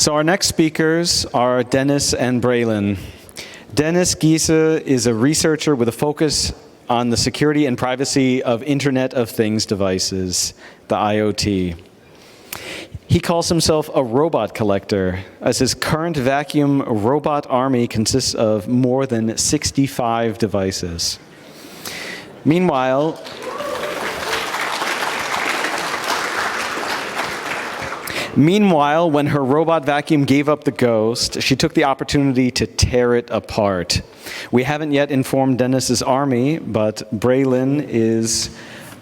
So our next speakers are Dennis and Braylon. Dennis Giese is a researcher with a focus on the security and privacy of Internet of Things devices, the IoT. He calls himself a robot collector, as his current vacuum robot army consists of more than 65 devices. Meanwhile, when her robot vacuum gave up the ghost, she took the opportunity to tear it apart. We haven't yet informed Dennis's army, but Braylon is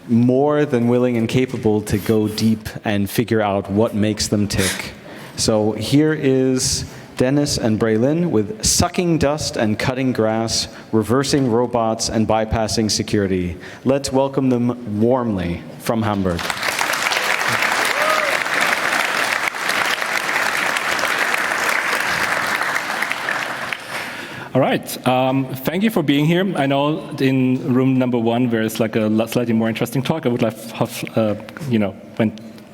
more than willing and capable to go deep and figure out what makes them tick. So here is Dennis and Braylon with sucking dust and cutting grass, reversing robots and bypassing security. Let's welcome them warmly from Hamburg. All right. Thank you for being here. I know in room number 1 there is like a slightly more interesting talk. I would like, I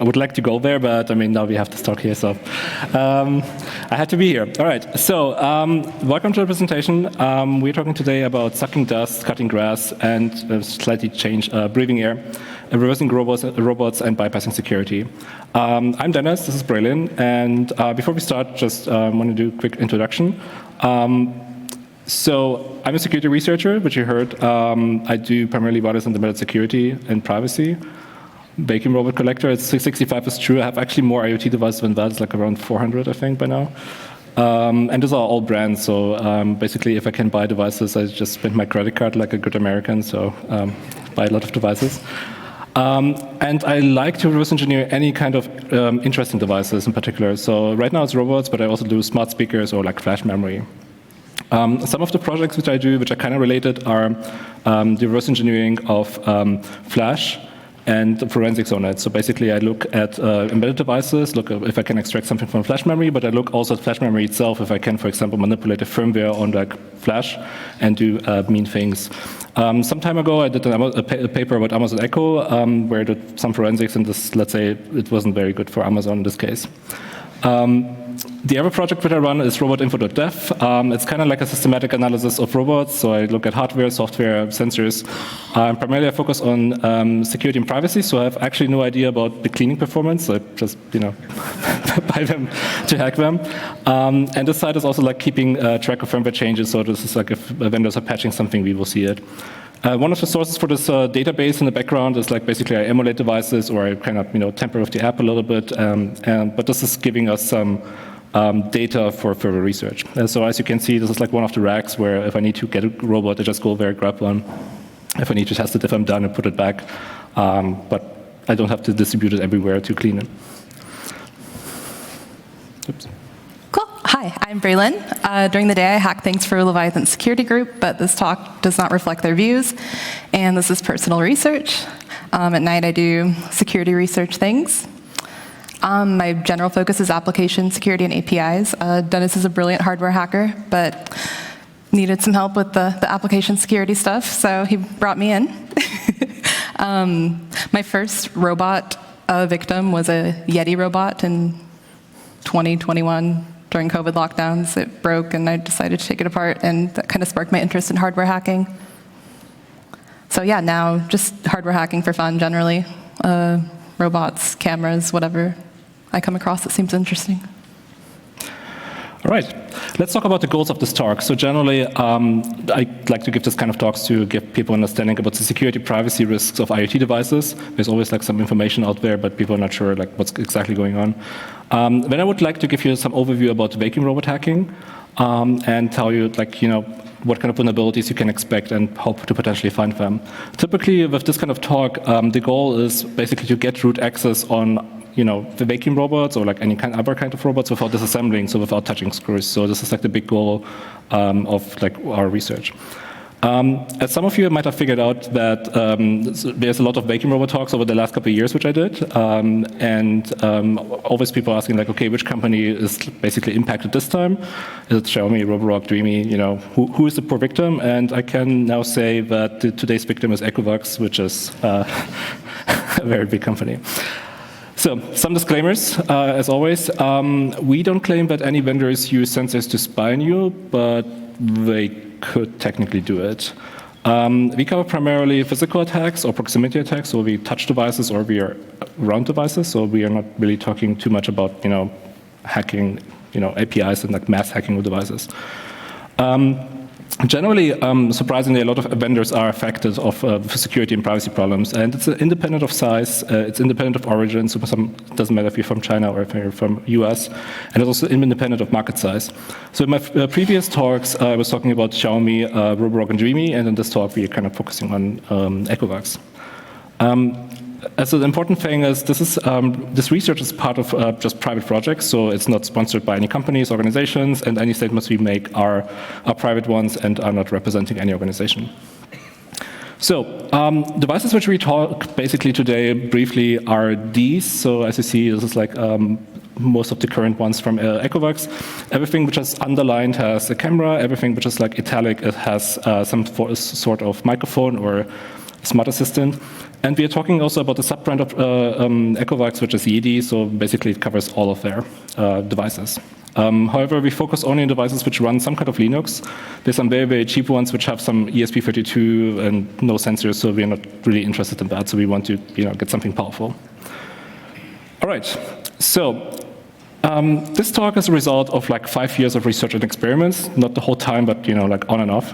would like to go there, but I mean now we have this talk here, so I had to be here. All right. So welcome to the presentation. We're talking today about sucking dust, cutting grass, and slightly change breathing air, reversing robots and bypassing security. I'm Dennis. This is Braylon, and before we start, just want to do a quick introduction. So I'm a security researcher, which you heard. I do primarily what is in embedded security and privacy. Vacuum robot collector, it's 65 is true. I have actually more IoT devices than that. It's like around 400, I think, by now. And those are all brands. So basically, if I can buy devices, I just spend my credit card like a good American. So buy a lot of devices. And I like to reverse engineer any kind of interesting devices in particular. So right now it's robots, but I also do smart speakers or like flash memory. Some of the projects which I do, which are kind of related, are the reverse engineering of flash and the forensics on it. So basically I look at embedded devices, look if I can extract something from flash memory, but I look also at flash memory itself if I can, for example, manipulate the firmware on like flash and do mean things. Some time ago I did a paper about Amazon Echo where I did some forensics, and this, let's say, it wasn't very good for Amazon in this case. The other project that I run is robotinfo.dev. It's kind of like a systematic analysis of robots. So I look at hardware, software, sensors. Primarily I focus on security and privacy. So I have actually no idea about the cleaning performance. I just, buy them to hack them. And this side is also like keeping track of firmware changes. So this is like if vendors are patching something, we will see it. One of the sources for this database in the background is like basically I emulate devices or I kind of tamper with the app a little bit, but this is giving us some data for further research. And so as you can see, this is like one of the racks where if I need to get a robot, I just go there, grab one. If I need to test it, if I'm done, I put it back. But I don't have to distribute it everywhere to clean it. Oops. Hi, I'm Braylon. During the day, I hack things for Leviathan Security Group, but this talk does not reflect their views, and this is personal research. At night, I do security research things. My general focus is application security and APIs. Dennis is a brilliant hardware hacker, but needed some help with the application security stuff, so he brought me in. My first robot victim was a Yeti robot in 2021. During COVID lockdowns, it broke, and I decided to take it apart, and that kind of sparked my interest in hardware hacking. So yeah, now just hardware hacking for fun, generally. Robots, cameras, whatever I come across that seems interesting. All right, let's talk about the goals of this talk. So generally, I like to give this kind of talks to give people understanding about the security privacy risks of IoT devices. There's always like some information out there, but people are not sure like what's exactly going on. Then I would like to give you some overview about vacuum robot hacking and tell you what kind of vulnerabilities you can expect and how to potentially find them. Typically, with this kind of talk, the goal is basically to get root access on the vacuum robots or like any other kind of robots without disassembling, so without touching screws. So this is like the big goal of like our research. As some of you might have figured out that there's a lot of vacuum robot talks over the last couple of years, which I did, and always people asking like, okay, which company is basically impacted this time? Is it Xiaomi, Roborock, Dreame? Who is the poor victim? And I can now say that today's victim is Echovox, which is a very big company. So, some disclaimers, as always. We don't claim that any vendors use sensors to spy on you, but they could technically do it. We cover primarily physical attacks or proximity attacks, so we touch devices or we are around devices, so we are not really talking too much about, hacking, APIs and like mass hacking of devices. Generally, surprisingly, a lot of vendors are affected of security and privacy problems, and it's independent of size, it's independent of origin, so it doesn't matter if you're from China or if you're from US, and it's also independent of market size. So in my previous talks, I was talking about Xiaomi, Roborock, and Dreame, and in this talk, we are kind of focusing on Ecovacs. As an important thing is this research is part of just private projects, so it's not sponsored by any companies, organizations, and any statements we make are private ones and are not representing any organization. So devices which we talk basically today briefly are these. So as you see, this is like most of the current ones from Ecovacs. Everything which is underlined has a camera. Everything which is like italic, it has some sort of microphone or smart assistant. And we are talking also about the sub-brand of Ecovacs, which is Yeti, so basically it covers all of their devices. However, we focus only on devices which run some kind of Linux. There's some very, very cheap ones which have some ESP32 and no sensors, so we're not really interested in that, so we want to get something powerful. All right, so this talk is a result of like 5 years of research and experiments, not the whole time, but like on and off.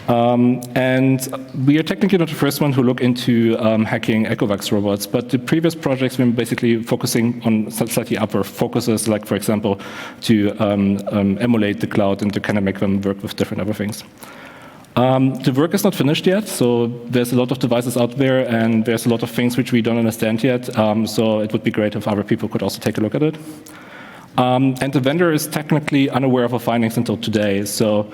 And we are technically not the first one who look into hacking Echovox robots, but the previous projects were basically focusing on slightly upper focuses, like, for example, to emulate the cloud and to kind of make them work with different other things. The work is not finished yet, so there's a lot of devices out there, and there's a lot of things which we don't understand yet, so it would be great if other people could also take a look at it. And the vendor is technically unaware of our findings until today, so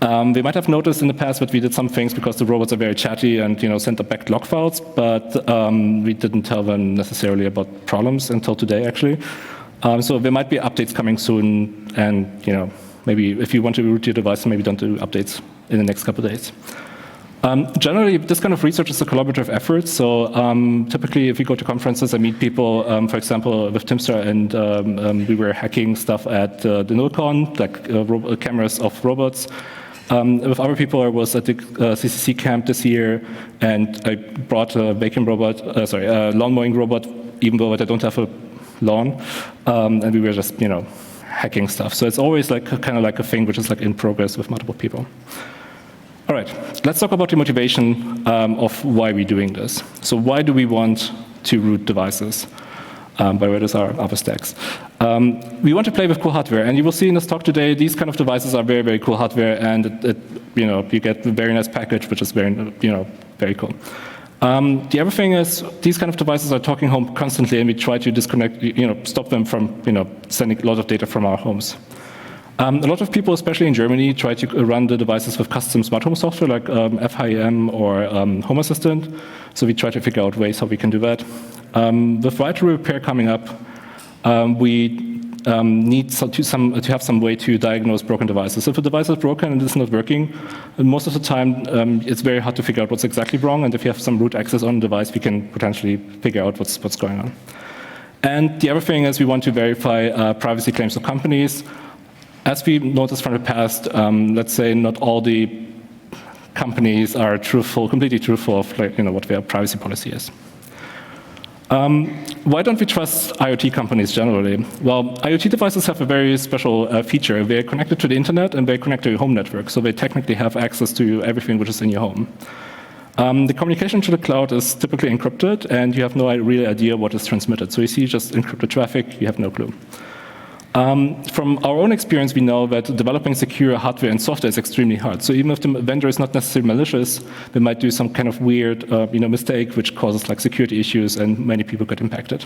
they might have noticed in the past that we did some things because the robots are very chatty and sent up back log files, but we didn't tell them necessarily about problems until today, actually. So there might be updates coming soon, and maybe if you want to root your device, maybe don't do updates in the next couple of days. Generally, this kind of research is a collaborative effort. So typically, if you go to conferences, I meet people, for example, with Timster, and we were hacking stuff at the NodeCon, like cameras of robots. With other people, I was at the CCC camp this year, and I brought a lawn mowing robot, even though I don't have a lawn, and we were just, hacking stuff. So it's always like kind of like a thing which is like in progress with multiple people. All right, let's talk about the motivation of why we're doing this. So why do we want to root devices? By the way, those are other stacks. We want to play with cool hardware, and you will see in this talk today, these kind of devices are very, very cool hardware, and you get a very nice package, which is very, very cool. The other thing is, these kind of devices are talking home constantly, and we try to disconnect, stop them from, sending a lot of data from our homes. A lot of people, especially in Germany, try to run the devices with custom smart home software like FHIM or Home Assistant. So we try to figure out ways how we can do that. With vital repair coming up, we need to have some way to diagnose broken devices. If a device is broken and it's not working, most of the time it's very hard to figure out what's exactly wrong. And if you have some root access on the device, we can potentially figure out what's going on. And the other thing is we want to verify privacy claims of companies. As we noticed from the past, let's say not all the companies are completely truthful of what their privacy policy is. Why don't we trust IoT companies generally? Well, IoT devices have a very special feature. They're connected to the internet and they connect to your home network, so they technically have access to everything which is in your home. The communication to the cloud is typically encrypted, and you have no real idea what is transmitted. So you see just encrypted traffic, you have no clue. From our own experience, we know that developing secure hardware and software is extremely hard. So even if the vendor is not necessarily malicious, they might do some kind of weird mistake which causes like security issues, and many people get impacted.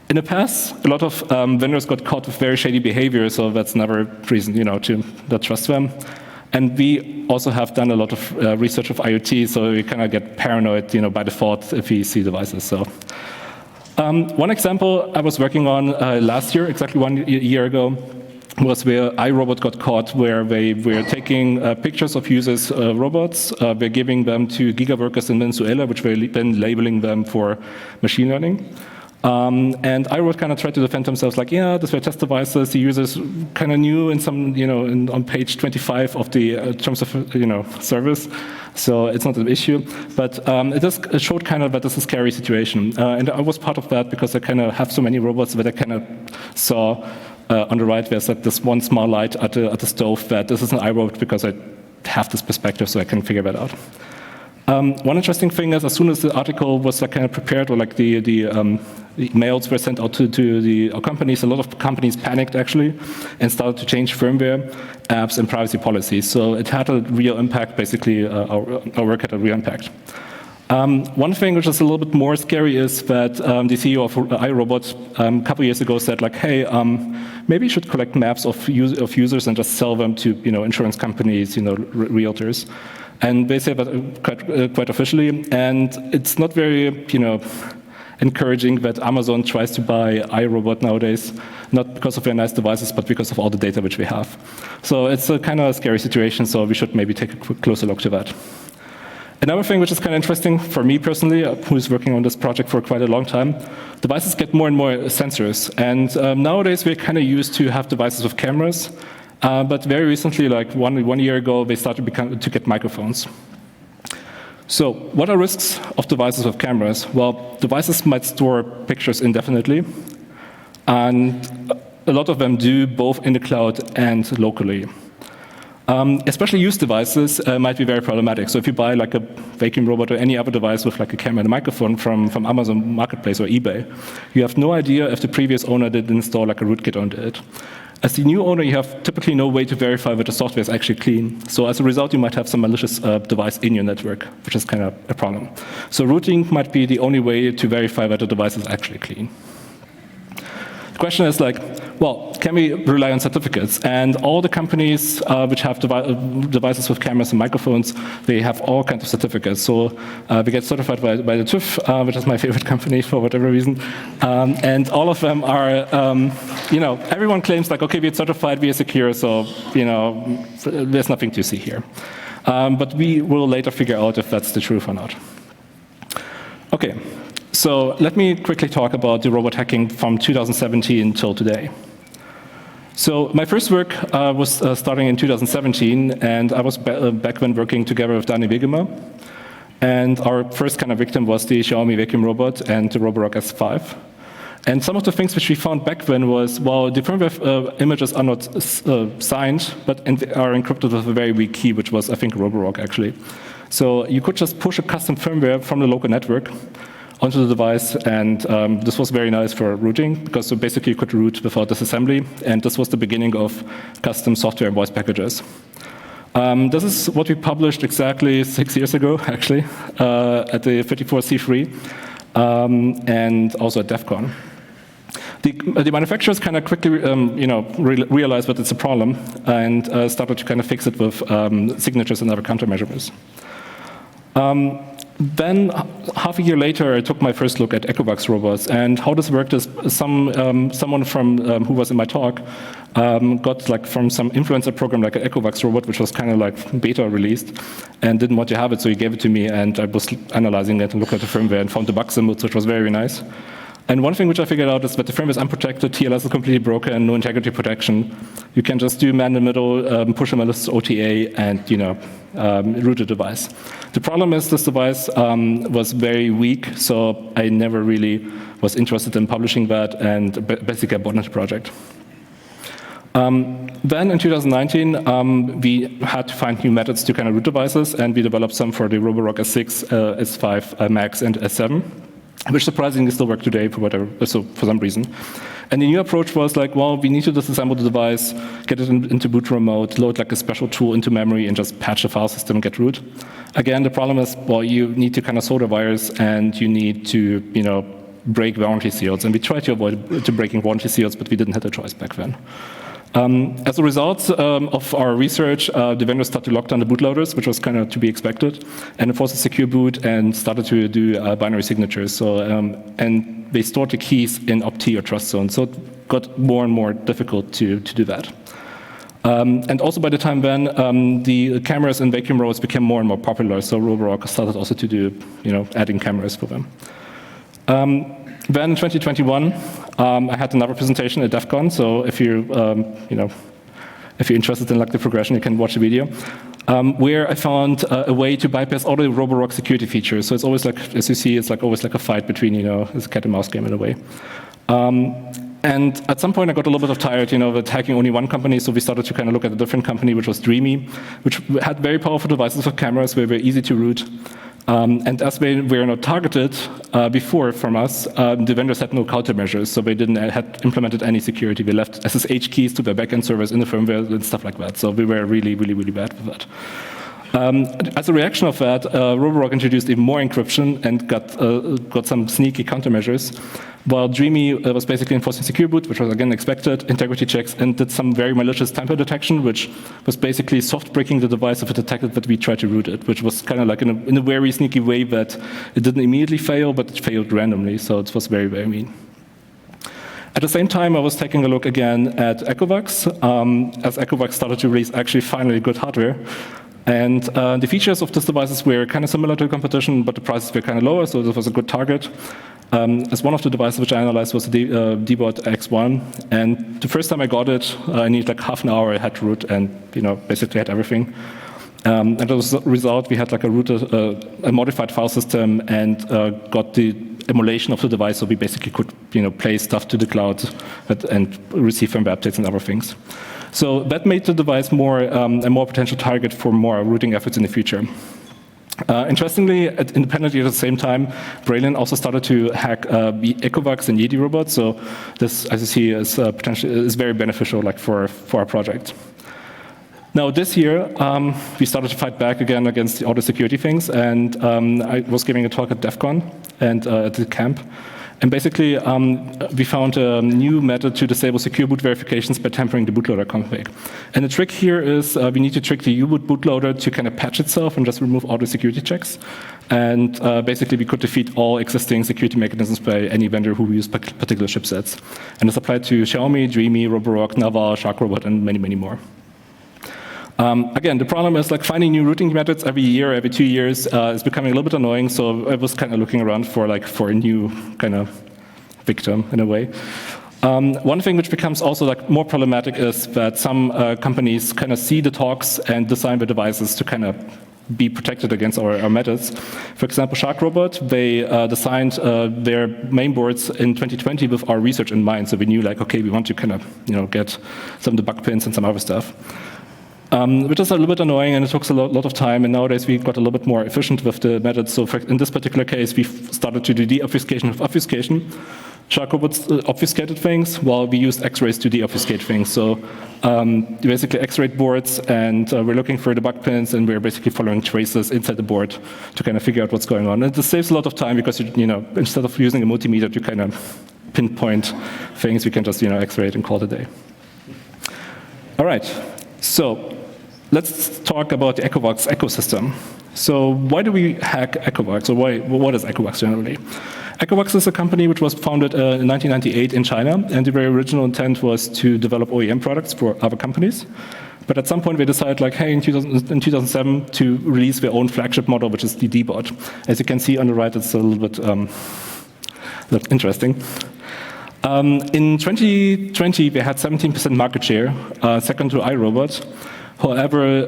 In the past, a lot of vendors got caught with very shady behavior, so that's another reason to not trust them. And we also have done a lot of research of IoT, so we kind of get paranoid by default if we see devices. So. One example I was working on last year, exactly 1 year ago, was where iRobot got caught, where they were taking pictures of users' robots, they're giving them to Giga workers in Venezuela, which were then labeling them for machine learning. And iRobot kind of tried to defend themselves, like, yeah, these were test devices. The users kind of knew in some, on page 25 of the terms of, service. So it's not an issue. But it showed kind of that this is a scary situation. And I was part of that because I kind of have so many robots that I kind of saw on the right, there's like this one small light at the stove that this is an iRobot because I have this perspective, so I can figure that out. One interesting thing is, as soon as the article was like kind of prepared, or like the mails were sent out to the companies, a lot of companies panicked actually and started to change firmware, apps, and privacy policies. So it had a real impact. Basically, our work had a real impact. One thing which is a little bit more scary is that the CEO of iRobot a couple years ago said, like, hey, maybe you should collect maps of users and just sell them to insurance companies, realtors. And they say that quite officially, and it's not very, encouraging that Amazon tries to buy iRobot nowadays, not because of their nice devices, but because of all the data which we have. So it's a kind of scary situation, so we should maybe take a closer look to that. Another thing which is kind of interesting for me personally, who's working on this project for quite a long time, devices get more and more sensors. And nowadays we're kind of used to have devices with cameras, but very recently, like one year ago, they started to get microphones. So what are risks of devices with cameras? Well, devices might store pictures indefinitely, and a lot of them do, both in the cloud and locally. Especially used devices might be very problematic. So if you buy like a vacuum robot or any other device with like a camera and a microphone from Amazon Marketplace or eBay, you have no idea if the previous owner did install like a rootkit onto it. As the new owner, you have typically no way to verify that the software is actually clean. So as a result, you might have some malicious device in your network, which is kind of a problem. So rooting might be the only way to verify that the device is actually clean. The question is like, well, can we rely on certificates? And all the companies which have devices with cameras and microphones, they have all kinds of certificates. So we get certified by the TÜV, which is my favorite company for whatever reason. And all of them are, everyone claims like, okay, we're certified, we are secure, so, there's nothing to see here. But we will later figure out if that's the truth or not. Okay. So let me quickly talk about the robot hacking from 2017 till today. So my first work was starting in 2017, and I was back then working together with Dani Wegemer. And our first kind of victim was the Xiaomi vacuum robot and the Roborock S5. And some of the things which we found back then was, well, the firmware images are not signed, but are encrypted with a very weak key, which was, I think, Roborock, actually. So you could just push a custom firmware from the local network onto the device, and this was very nice for rooting, because so basically you could root without disassembly, and this was the beginning of custom software and voice packages. This is what we published exactly 6 years ago, actually, at the 34C3, and also at DEFCON. The manufacturers kind of quickly, realized that it's a problem, and started to kind of fix it with signatures and other countermeasures. Then, half a year later, I took my first look at Echovox robots, and how this worked is someone from who was in my talk got like from some influencer program like an Echovox robot, which was kind of like beta released, and didn't want to have it, so he gave it to me, and I was analyzing it and looked at the firmware and found the bug symbols, which was very nice. And one thing which I figured out is that the firmware is unprotected, TLS is completely broken, and no integrity protection. You can just do man in the middle, push a malicious OTA, and root the device. The problem is this device was very weak, so I never really was interested in publishing that, and basically abandoned the project. Then in 2019, we had to find new methods to kind of root devices, and we developed some for the Roborock S6, S5 Max, and S7. Which surprisingly still work today for some reason. And the new approach was like, well, we need to disassemble the device, get it into boot remote, load like a special tool into memory, and just patch the file system and get root. Again, the problem is, well, you need to kind of solder wires, and you need to, break warranty seals. And we tried to avoid breaking warranty seals, but we didn't have a choice back then. As a result of our research, the vendors started to lock down the bootloaders, which was kind of to be expected, and enforced a secure boot and started to do binary signatures. So, and they stored the keys in opt-key or trust zone. So it got more and more difficult to do that. And also by the time then, the cameras in vacuum robots became more and more popular. So Roborock started also to do, adding cameras for them. Then in 2021, I had another presentation at DEFCON. So if you, if you're interested in like the progression, you can watch the video. Where I found a way to bypass all the Roborock security features. So it's always like, as you see, it's like always like a fight between, it's a cat and mouse game in a way. And at some point, I got a little bit tired, of attacking only one company. So we started to kind of look at a different company, which was Dreame, which had very powerful devices with cameras, very easy to root. And as they were not targeted before from us, the vendors had no countermeasures, so they didn't had implemented any security. They left SSH keys to their backend servers in the firmware and stuff like that. So we were really bad with that. As a reaction of that, Roborock introduced even more encryption and got some sneaky countermeasures, while Dreame was basically enforcing secure boot, which was again expected, integrity checks, and did some very malicious tamper detection, which was basically soft breaking the device if it detected that we tried to root it, which was kind of like in a very sneaky way that it didn't immediately fail, but it failed randomly, so it was very mean. At the same time, I was taking a look again at Echovox, as Echovox started to release actually finally good hardware. And the features of these devices were kind of similar to the competition, but the prices were kind of lower, so this was a good target. As one of the devices which I analyzed was the DBot X1, and the first time I got it, I needed like half an hour. I had to root, and basically had everything. And as a result, we had like a modified file system, and got the emulation of the device, so we basically could play stuff to the cloud and receive firmware updates and other things. So that made the device a more potential target for more rooting efforts in the future. Interestingly, independently at the same time, Braylon also started to hack the Ecovacs and Yeti robots. So this, as you see, is potentially very beneficial, like for our project. Now this year, we started to fight back again against all the security things, and I was giving a talk at DEFCON and at the camp. And basically, we found a new method to disable secure boot verifications by tampering the bootloader config. And the trick here is we need to trick the U-boot bootloader to kind of patch itself and just remove all the security checks. And basically, we could defeat all existing security mechanisms by any vendor who used particular chipsets. And it's applied to Xiaomi, Dreame, Roborock, Naval, SharkRobot, and many more. Again, the problem is like finding new routing methods every year, every 2 years is becoming a little bit annoying. So I was kind of looking around for a new kind of victim in a way. One thing which becomes also like more problematic is that some companies kind of see the talks and design the devices to kind of be protected against our methods. For example, SharkRobot, they designed their main boards in 2020 with our research in mind. So we knew like, okay, we want to kind of get some debug pins and some other stuff. Which is a little bit annoying, and it took a lot of time, and nowadays we got a little bit more efficient with the methods. So in this particular case, we started to do deobfuscation of obfuscation. SharkRobot obfuscated things, while we used X-rays to deobfuscate things. So basically X-rayed boards, and we're looking for the bug pins, and we're basically following traces inside the board to kind of figure out what's going on. And this saves a lot of time because, instead of using a multimeter to kind of pinpoint things, we can just, X-ray it and call it a day. All right, so let's talk about the Echovox ecosystem. So why do we hack Echovox, or what is Echovox generally? Echovox is a company which was founded in 1998 in China, and the very original intent was to develop OEM products for other companies. But at some point they decided, like, hey, in 2007 to release their own flagship model, which is the DBot. As you can see on the right, it's a little bit interesting. In 2020, they had 17% market share, second to iRobot. However,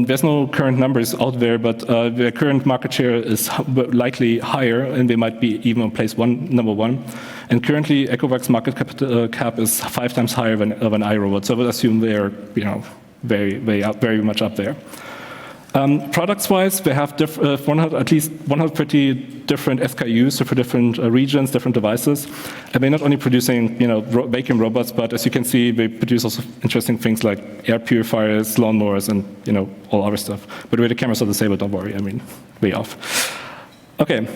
there's no current numbers out there, but their current market share is likely higher, and they might be even on place number one. And currently, Echovacs market cap is 5 times higher than iRobot. So I would assume they are, very much up there. Products-wise, they have at least 130 different SKUs, so for different regions, different devices. And they're not only producing, vacuum robots, but as you can see, they produce also interesting things like air purifiers, lawnmowers, and all other stuff. By the way, the cameras are disabled. Don't worry. I mean, way off. Okay.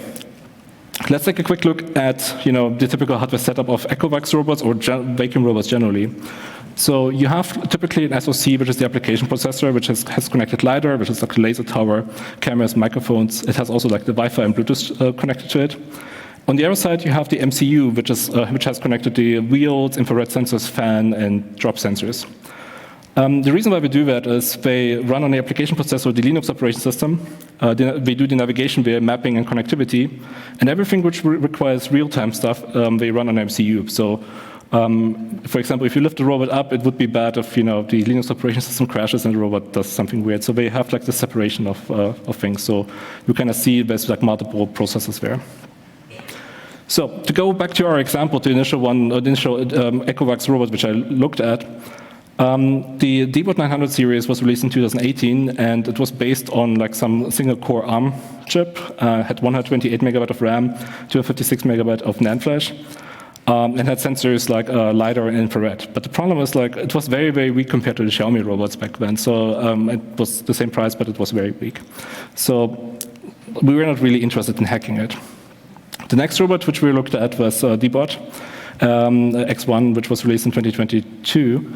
Let's take a quick look at the typical hardware setup of Echovacs robots or vacuum robots generally. So you have typically an SoC, which is the application processor, which has connected LiDAR, which is like a laser tower, cameras, microphones. It has also like the Wi-Fi and Bluetooth connected to it. On the other side, you have the MCU, which has connected the wheels, infrared sensors, fan, and drop sensors. The reason why we do that is they run on the application processor, the Linux operating system. They do the navigation via mapping and connectivity. And everything which requires real-time stuff, they run on MCU. So, for example, if you lift the robot up, it would be bad if the Linux operating system crashes and the robot does something weird. So they have like the separation of things. So you kind of see there's like multiple processes there. So to go back to our example, the initial Echovox robot, which I looked at, the DBot 900 series was released in 2018, and it was based on like some single-core ARM chip, had 128 megabyte of RAM, 256 megabyte of NAND flash, and had sensors like LiDAR and infrared. But the problem was like it was very, very weak compared to the Xiaomi robots back then. So it was the same price, but it was very weak. So we were not really interested in hacking it. The next robot which we looked at was DBot X1, which was released in 2022.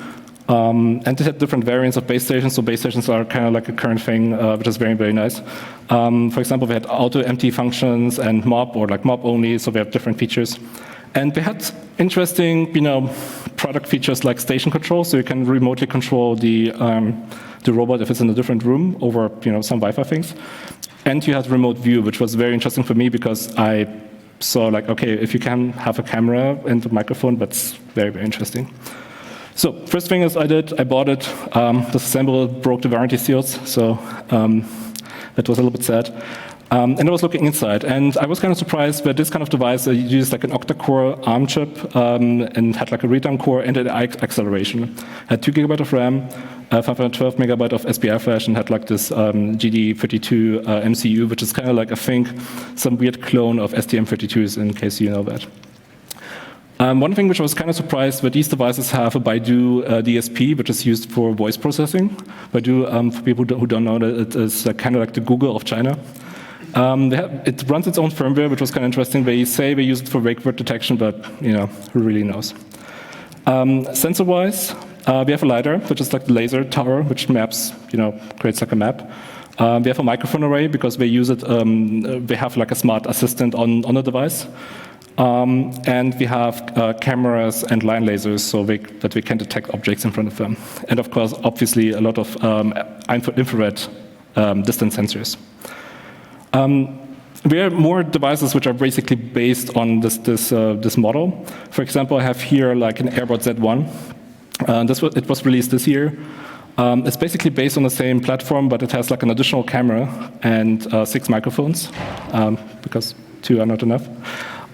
And it had different variants of base stations. So base stations are kind of like a current thing, which is very, very nice. For example, we had auto-empty functions and mob, or like mob only, so we have different features. And they had interesting, product features like station control, so you can remotely control the robot if it's in a different room over, some Wi-Fi things. And you had remote view, which was very interesting for me because I saw like, okay, if you can have a camera and a microphone, that's very, very interesting. So first thing is I bought it, disassembled, broke the warranty seals, so that was a little bit sad. And I was looking inside, and I was kind of surprised that this kind of device used like an octa-core ARM chip and had like a read-down core and an acceleration. Had 2 gigabyte of RAM, 512 megabyte of SPI flash, and had like this GD32 MCU, which is kind of like, I think, some weird clone of STM32s, in case you know that. One thing which I was kind of surprised that these devices have a Baidu DSP, which is used for voice processing. Baidu, for people who don't know, that it is kind of like the Google of China. It runs its own firmware, which was kind of interesting. They say they use it for wake word detection, but who really knows? Sensor-wise, we have a LiDAR, which is like the laser tower, which maps, creates like a map. We have a microphone array because they use it. They have like a smart assistant on the device. And we have cameras and line lasers so that we can detect objects in front of them. And of course, obviously, a lot of infrared distance sensors. We have more devices which are basically based on this model. For example, I have here like an Airbot Z1. It was released this year. It's basically based on the same platform, but it has like an additional camera and 6 microphones, because 2 are not enough.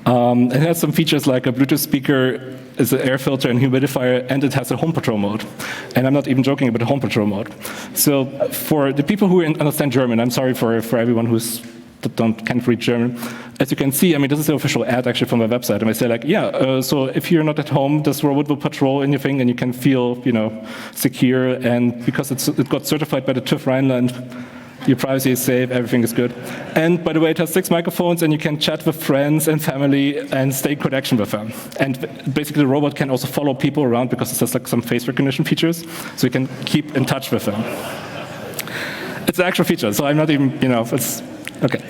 It has some features like a Bluetooth speaker, is an air filter and humidifier, and it has a home patrol mode. And I'm not even joking about the home patrol mode. So for the people who understand German, I'm sorry for everyone can't read German. As you can see, this is the official ad actually from my website. And I say like, so if you're not at home, this robot will patrol anything and you can feel, secure. And because it got certified by the TÜV Rheinland, your privacy is safe, everything is good. And by the way, it has 6 microphones, and you can chat with friends and family and stay in connection with them. And basically, the robot can also follow people around because it has like some face recognition features, so you can keep in touch with them. It's an actual feature, so I'm not even, it's okay.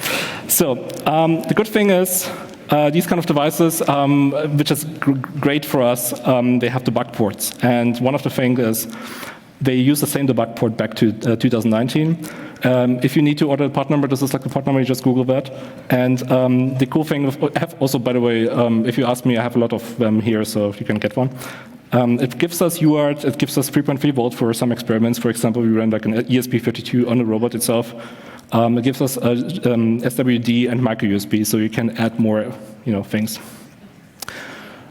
So the good thing is, these kind of devices, which is great for us, they have debug ports. And one of the things is, they use the same debug port back to 2019. If you need to order a part number, this is like the part number, you just Google that. And the cool thing, I have also, by the way, if you ask me, I have a lot of them here, so you can get one. It gives us UART, it gives us 3.3 volt for some experiments. For example, we ran like an ESP32 on the robot itself. It gives us SWD and micro USB, so you can add more, things.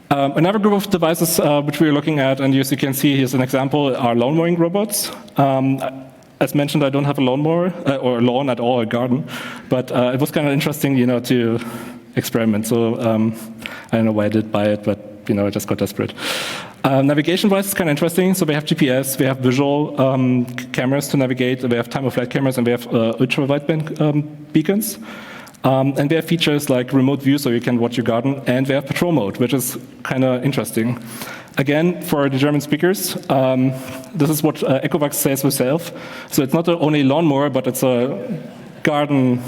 Another group of devices which we are looking at, and as you can see, here's an example, are lawn mowing robots. As mentioned, I don't have a lawnmower, or a lawn at all, a garden, but it was kind of interesting, to experiment. So I don't know why I did buy it, but I just got desperate. Navigation-wise, it's kind of interesting. So we have GPS, we have visual cameras to navigate, we have time-of-flight cameras, and we have ultra-wideband beacons. And we have features like remote view, so you can watch your garden, and we have patrol mode, which is kind of interesting. Again, for the German speakers, this is what Ecovacs says itself. So it's not only a lawnmower, but it's a garden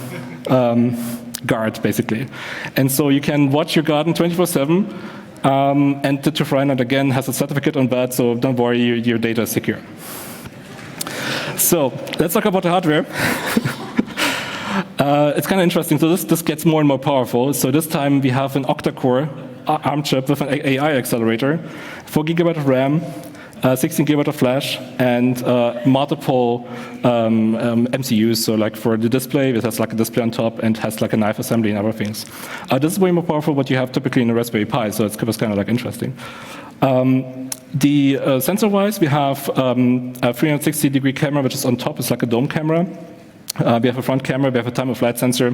guard, basically. And so you can watch your garden 24/7, and the TÜV Rheinland, again, has a certificate on that, so don't worry, your data is secure. So let's talk about the hardware. It's kind of interesting. So this gets more and more powerful. So this time we have an octa-core ARM chip with an AI accelerator, 4 GB of RAM, 16 GB of flash, and multiple MCUs. So like for the display, it has like a display on top and has like a knife assembly and other things. This is way more powerful than what you have typically in a Raspberry Pi, so it was kind of like interesting. Sensor-wise, we have a 360-degree camera, which is on top. It's like a dome camera. We have a front camera, we have a time-of-flight sensor,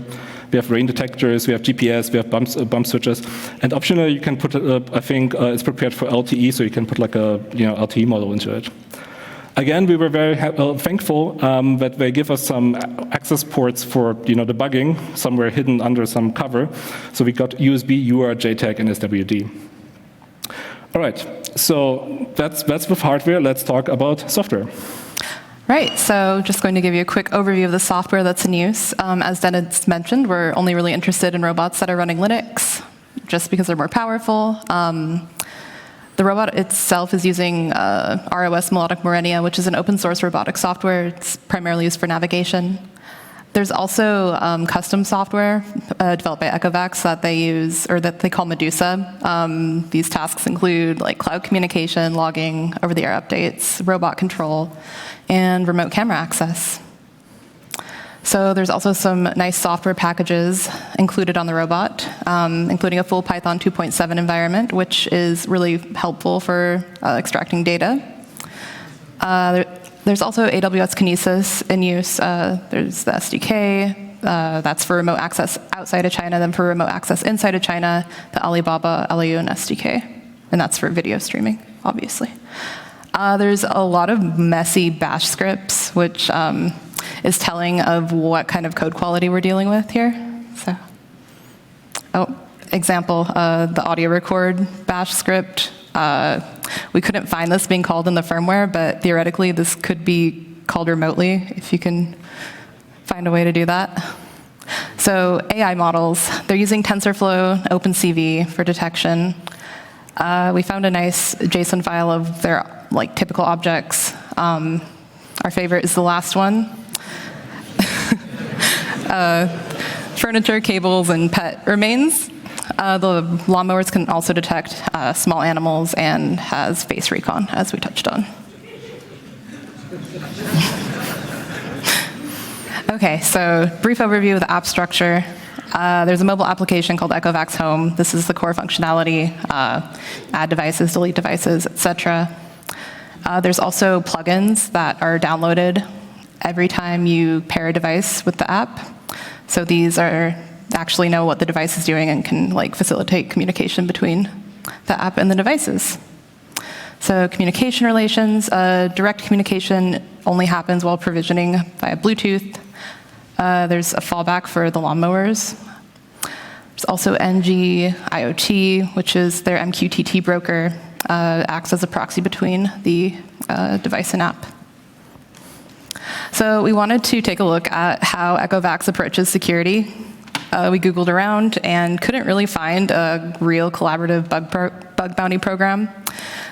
we have rain detectors, we have GPS, we have bump switches, and optionally you can put, I think it's prepared for LTE, so you can put like a LTE model into it. Again, we were very thankful that they give us some access ports for debugging, somewhere hidden under some cover. So we got USB, UART, JTAG, and SWD. All right, so that's with hardware. Let's talk about software. Right, so just going to give you a quick overview of the software that's in use. As Dennis mentioned, we're only really interested in robots that are running Linux, just because they're more powerful. The robot itself is using ROS Melodic Morenia, which is an open source robotic software. It's primarily used for navigation. There's also custom software developed by Ecovacs that they use, or that they call Medusa. These tasks include like cloud communication, logging, over-the-air updates, robot control, and remote camera access. So there's also some nice software packages included on the robot, including a full Python 2.7 environment, which is really helpful for extracting data. There's also AWS Kinesis in use. There's the SDK. That's for remote access outside of China. Then for remote access inside of China, the Alibaba LAUN SDK. And that's for video streaming, obviously. There's a lot of messy bash scripts, which is telling of what kind of code quality we're dealing with here. So, example, the audio record bash script. We couldn't find this being called in the firmware, but theoretically this could be called remotely if you can find a way to do that. So AI models, they're using TensorFlow, OpenCV for detection. We found a nice JSON file of their typical objects. Our favorite is the last one. Furniture, cables, and pet remains. The lawnmowers can also detect small animals and has face recon, as we touched on. Okay, so brief overview of the app structure. There's a mobile application called Echovox Home. This is the core functionality, add devices, delete devices, etc. There's also plugins that are downloaded every time you pair a device with the app. So these actually know what the device is doing and can facilitate communication between the app and the devices. So communication relations, direct communication only happens while provisioning via Bluetooth. There's a fallback for the lawnmowers. There's also NG IoT, which is their MQTT broker, acts as a proxy between the device and app. So we wanted to take a look at how Ecovacs approaches security. We Googled around and couldn't really find a real collaborative bug bounty program,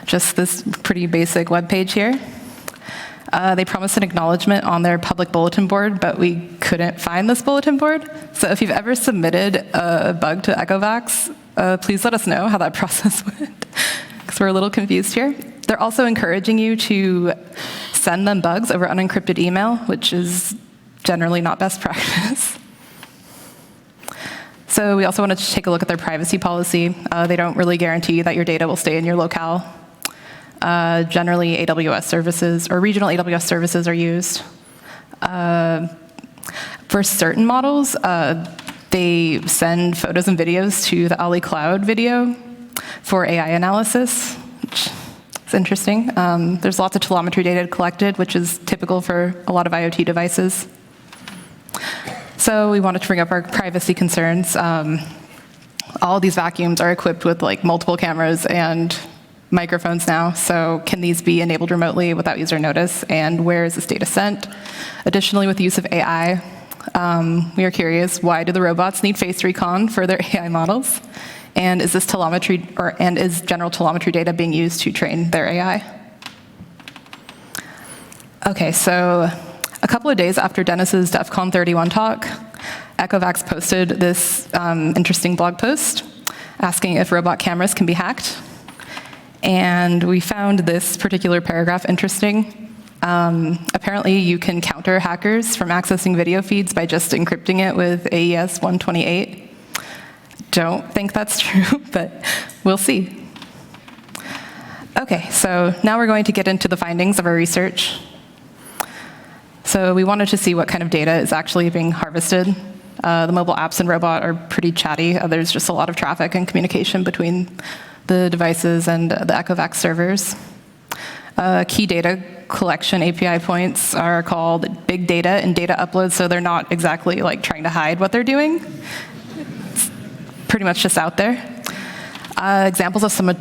just this pretty basic web page here. They promised an acknowledgement on their public bulletin board, but we couldn't find this bulletin board. So if you've ever submitted a bug to Ecovacs, please let us know how that process went, because we're a little confused here. They're also encouraging you to send them bugs over unencrypted email, which is generally not best practice. So we also wanted to take a look at their privacy policy. They don't really guarantee that your data will stay in your locale. Generally, AWS services or regional AWS services are used. For certain models, they send photos and videos to the Ali Cloud video for AI analysis, which is interesting. There's lots of telemetry data collected, which is typical for a lot of IoT devices. So we wanted to bring up our privacy concerns. All of these vacuums are equipped with multiple cameras and microphones now, so can these be enabled remotely without user notice, and where is this data sent? Additionally, with the use of AI, we are curious, why do the robots need face recon for their AI models? And is this telemetry, and is general telemetry data being used to train their AI? Okay, so a couple of days after Dennis's DEFCON 31 talk, Ecovacs posted this interesting blog post asking if robot cameras can be hacked. And we found this particular paragraph interesting. Apparently, you can counter hackers from accessing video feeds by just encrypting it with AES 128. Don't think that's true, but we'll see. Okay, so now we're going to get into the findings of our research. So we wanted to see what kind of data is actually being harvested. The mobile apps and robot are pretty chatty. There's just a lot of traffic and communication between the devices and the Ecovacs servers. Key data collection API points are called big data and data uploads, so they're not exactly like trying to hide what they're doing. It's pretty much just out there. Examples of some of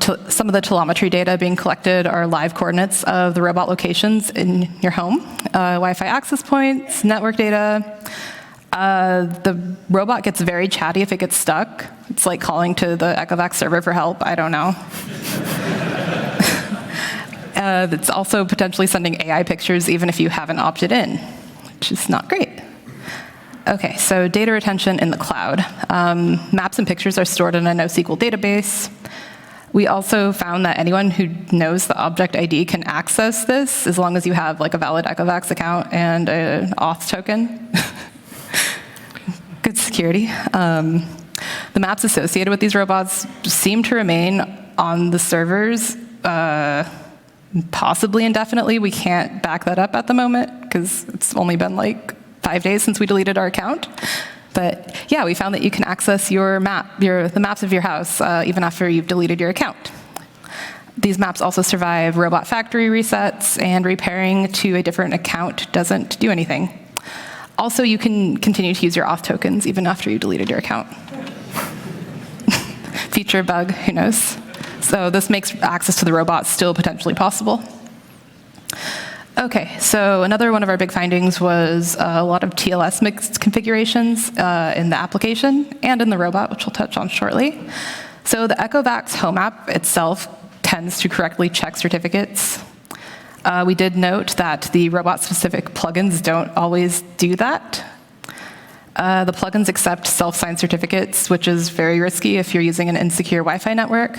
the telemetry data being collected are live coordinates of the robot locations in your home, Wi-Fi access points, network data. The robot gets very chatty if it gets stuck. It's like calling to the Ecovacs server for help. I don't know. It's also potentially sending AI pictures even if you haven't opted in, which is not great. Okay, so data retention in the cloud. Maps and pictures are stored in a NoSQL database. We also found that anyone who knows the object ID can access this as long as you have like a valid Ecovacs account and an auth token. Good security. The maps associated with these robots seem to remain on the servers, possibly indefinitely. We can't back that up at the moment because it's only been like 5 days since we deleted our account. But yeah, we found that you can access the maps of your house even after you've deleted your account. These maps also survive robot factory resets, and repairing to a different account doesn't do anything. Also, you can continue to use your auth tokens even after you deleted your account. Feature bug, who knows? So this makes access to the robot still potentially possible. Okay, so another one of our big findings was a lot of TLS mixed configurations in the application and in the robot, which we'll touch on shortly. So the Ecovacs home app itself tends to correctly check certificates. We did note that the robot-specific plugins don't always do that. The plugins accept self-signed certificates, which is very risky if you're using an insecure Wi-Fi network.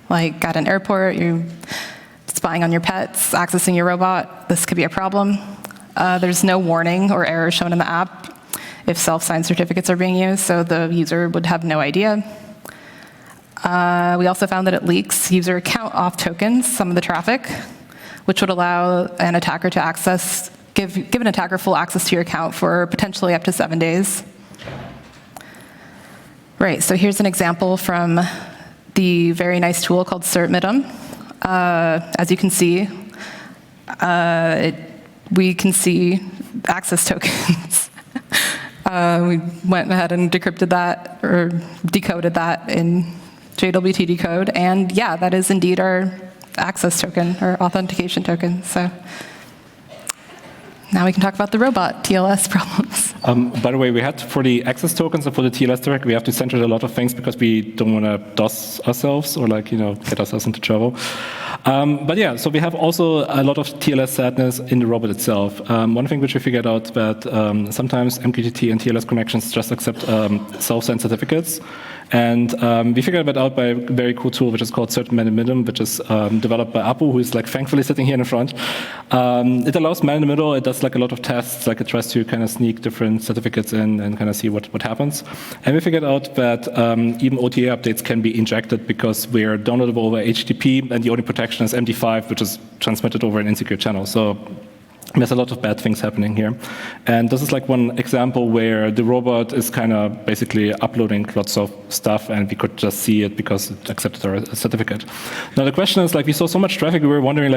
Like at an airport, you're spying on your pets, accessing your robot. This could be a problem. There's no warning or error shown in the app if self-signed certificates are being used, so the user would have no idea. We also found that it leaks user account auth tokens, some of the traffic, which would allow an attacker to give an attacker full access to your account for potentially up to 7 days. Right, so here's an example from the very nice tool called CertMidum. As you can see, we can see access tokens. We went ahead and decrypted that, or decoded that in JWT code, and yeah, that is indeed our access token, or authentication token. So now we can talk about the robot TLS problems. By the way, we had for the access tokens and for the TLS direct, we have to center a lot of things because we don't want to DOS ourselves or get ourselves into trouble. But yeah, so we have also a lot of TLS sadness in the robot itself. One thing which we figured out that sometimes MQTT and TLS connections just accept self-signed certificates. And we figured that out by a very cool tool, which is called CertMidum, which is developed by Apu, who is thankfully sitting here in the front. It allows man in the middle. It does a lot of tests. It tries to kind of sneak different certificates in and kind of see what happens. And we figured out that even OTA updates can be injected because we're downloadable over HTTP, and the only protection is MD5, which is transmitted over an insecure channel. So there's a lot of bad things happening here. And this is one example where the robot is kind of basically uploading lots of stuff, and we could just see it because it accepted our certificate. Now the question is, we saw so much traffic, we were wondering,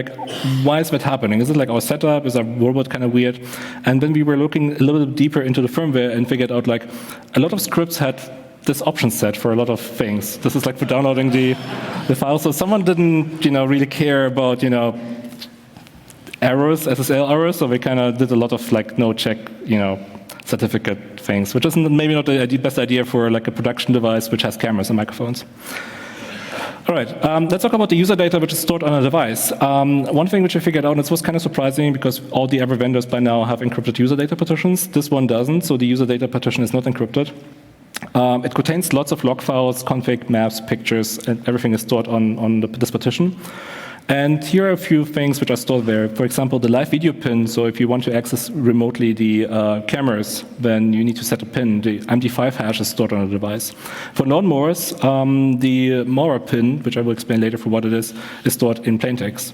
why is that happening? Is it our setup? Is our robot kind of weird? And then we were looking a little bit deeper into the firmware and figured out, a lot of scripts had this option set for a lot of things. This is for downloading the file. So someone didn't, really care about, errors, SSL errors, so we kind of did a lot of no check, certificate things, which is maybe not the best idea for a production device which has cameras and microphones. All right, let's talk about the user data which is stored on a device. One thing which I figured out, and this was kind of surprising because all the other vendors by now have encrypted user data partitions. This one doesn't, so the user data partition is not encrypted. It contains lots of log files, config, maps, pictures, and everything is stored on this partition. And here are a few things which are stored there. For example, the live video pin. So if you want to access remotely the cameras, then you need to set a pin. The MD5 hash is stored on a device. For lawnmowers, the mower pin, which I will explain later for what it is stored in plaintext.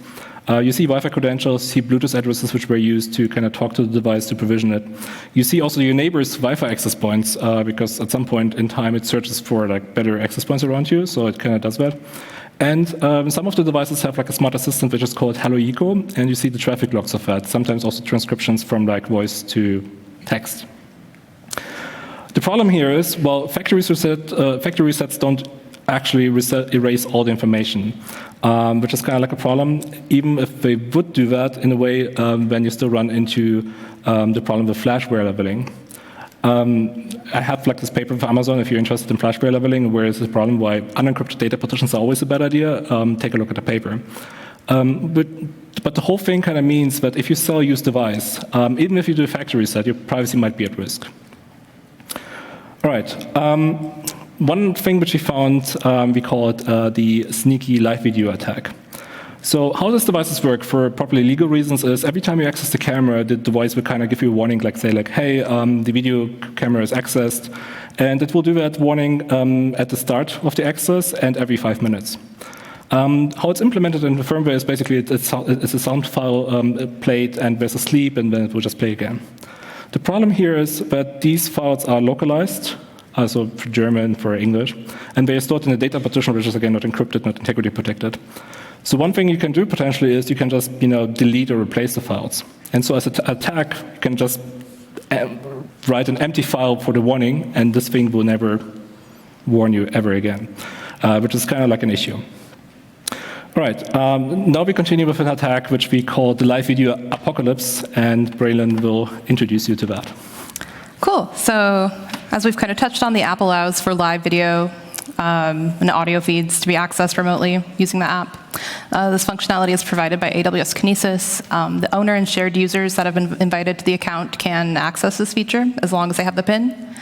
You see Wi-Fi credentials, see Bluetooth addresses which were used to kind of talk to the device to provision it. You see also your neighbor's Wi-Fi access points because at some point in time it searches for like better access points around you, so it kind of does that. And some of the devices have like a smart assistant which is called Hello Eco, and you see the traffic logs of that. Sometimes also transcriptions from like voice to text. The problem here is, well, factory resets don't actually erase all the information, which is kind of like a problem. Even if they would do that in a way, then you still run into the problem with flashware leveling. I have like this paper from Amazon if you're interested in flashware leveling, where is the problem, why unencrypted data partitions are always a bad idea. Take a look at the paper. But the whole thing kind of means that if you sell a used device, even if you do a factory reset, your privacy might be at risk. All right. One thing which we found, we call it the sneaky live video attack. So how these devices work for properly legal reasons is every time you access the camera, the device will kind of give you a warning, like say like, hey, the video camera is accessed. And it will do that warning at the start of the access and every 5 minutes. How it's implemented in the firmware is basically it's a sound file played and there's a sleep and then it will just play again. The problem here is that these files are localized, also for German, for English, and they are stored in a data partition which is again not encrypted, not integrity protected. So one thing you can do potentially is you can just delete or replace the files. And so as an attack, you can just write an empty file for the warning, and this thing will never warn you ever again, which is kind of like an issue. All right, now we continue with an attack which we call the live video apocalypse, and Braylon will introduce you to that. Cool. So as we've kind of touched on, the app allows for live video and audio feeds to be accessed remotely using the app. This functionality is provided by AWS Kinesis. The owner and shared users that have been invited to the account can access this feature as long as they have the PIN.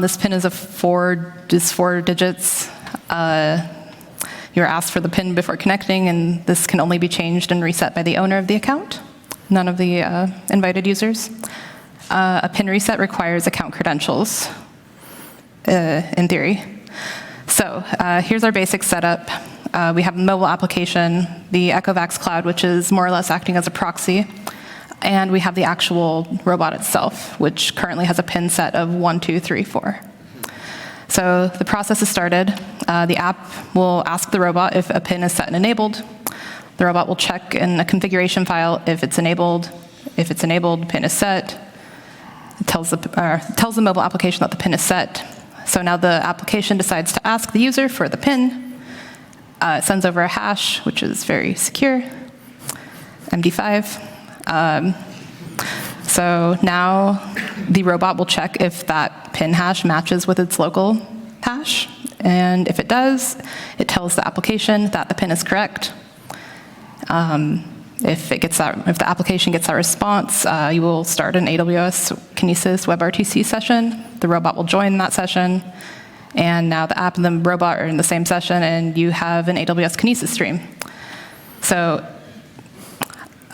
This PIN is four digits. You're asked for the PIN before connecting, and this can only be changed and reset by the owner of the account, none of the invited users. A PIN reset requires account credentials, in theory. So here's our basic setup. We have a mobile application, the Ecovacs cloud, which is more or less acting as a proxy. And we have the actual robot itself, which currently has a PIN set of 1, 2, 3, 4. So the process is started. The app will ask the robot if a PIN is set and enabled. The robot will check in a configuration file if it's enabled. If it's enabled, PIN is set. It tells the mobile application that the PIN is set. So now the application decides to ask the user for the PIN. It sends over a hash, which is very secure, MD5. So now the robot will check if that PIN hash matches with its local hash. And if it does, it tells the application that the PIN is correct. If the application gets that response, you will start an AWS Kinesis WebRTC session. The robot will join that session. And now the app and the robot are in the same session, and you have an AWS Kinesis stream. So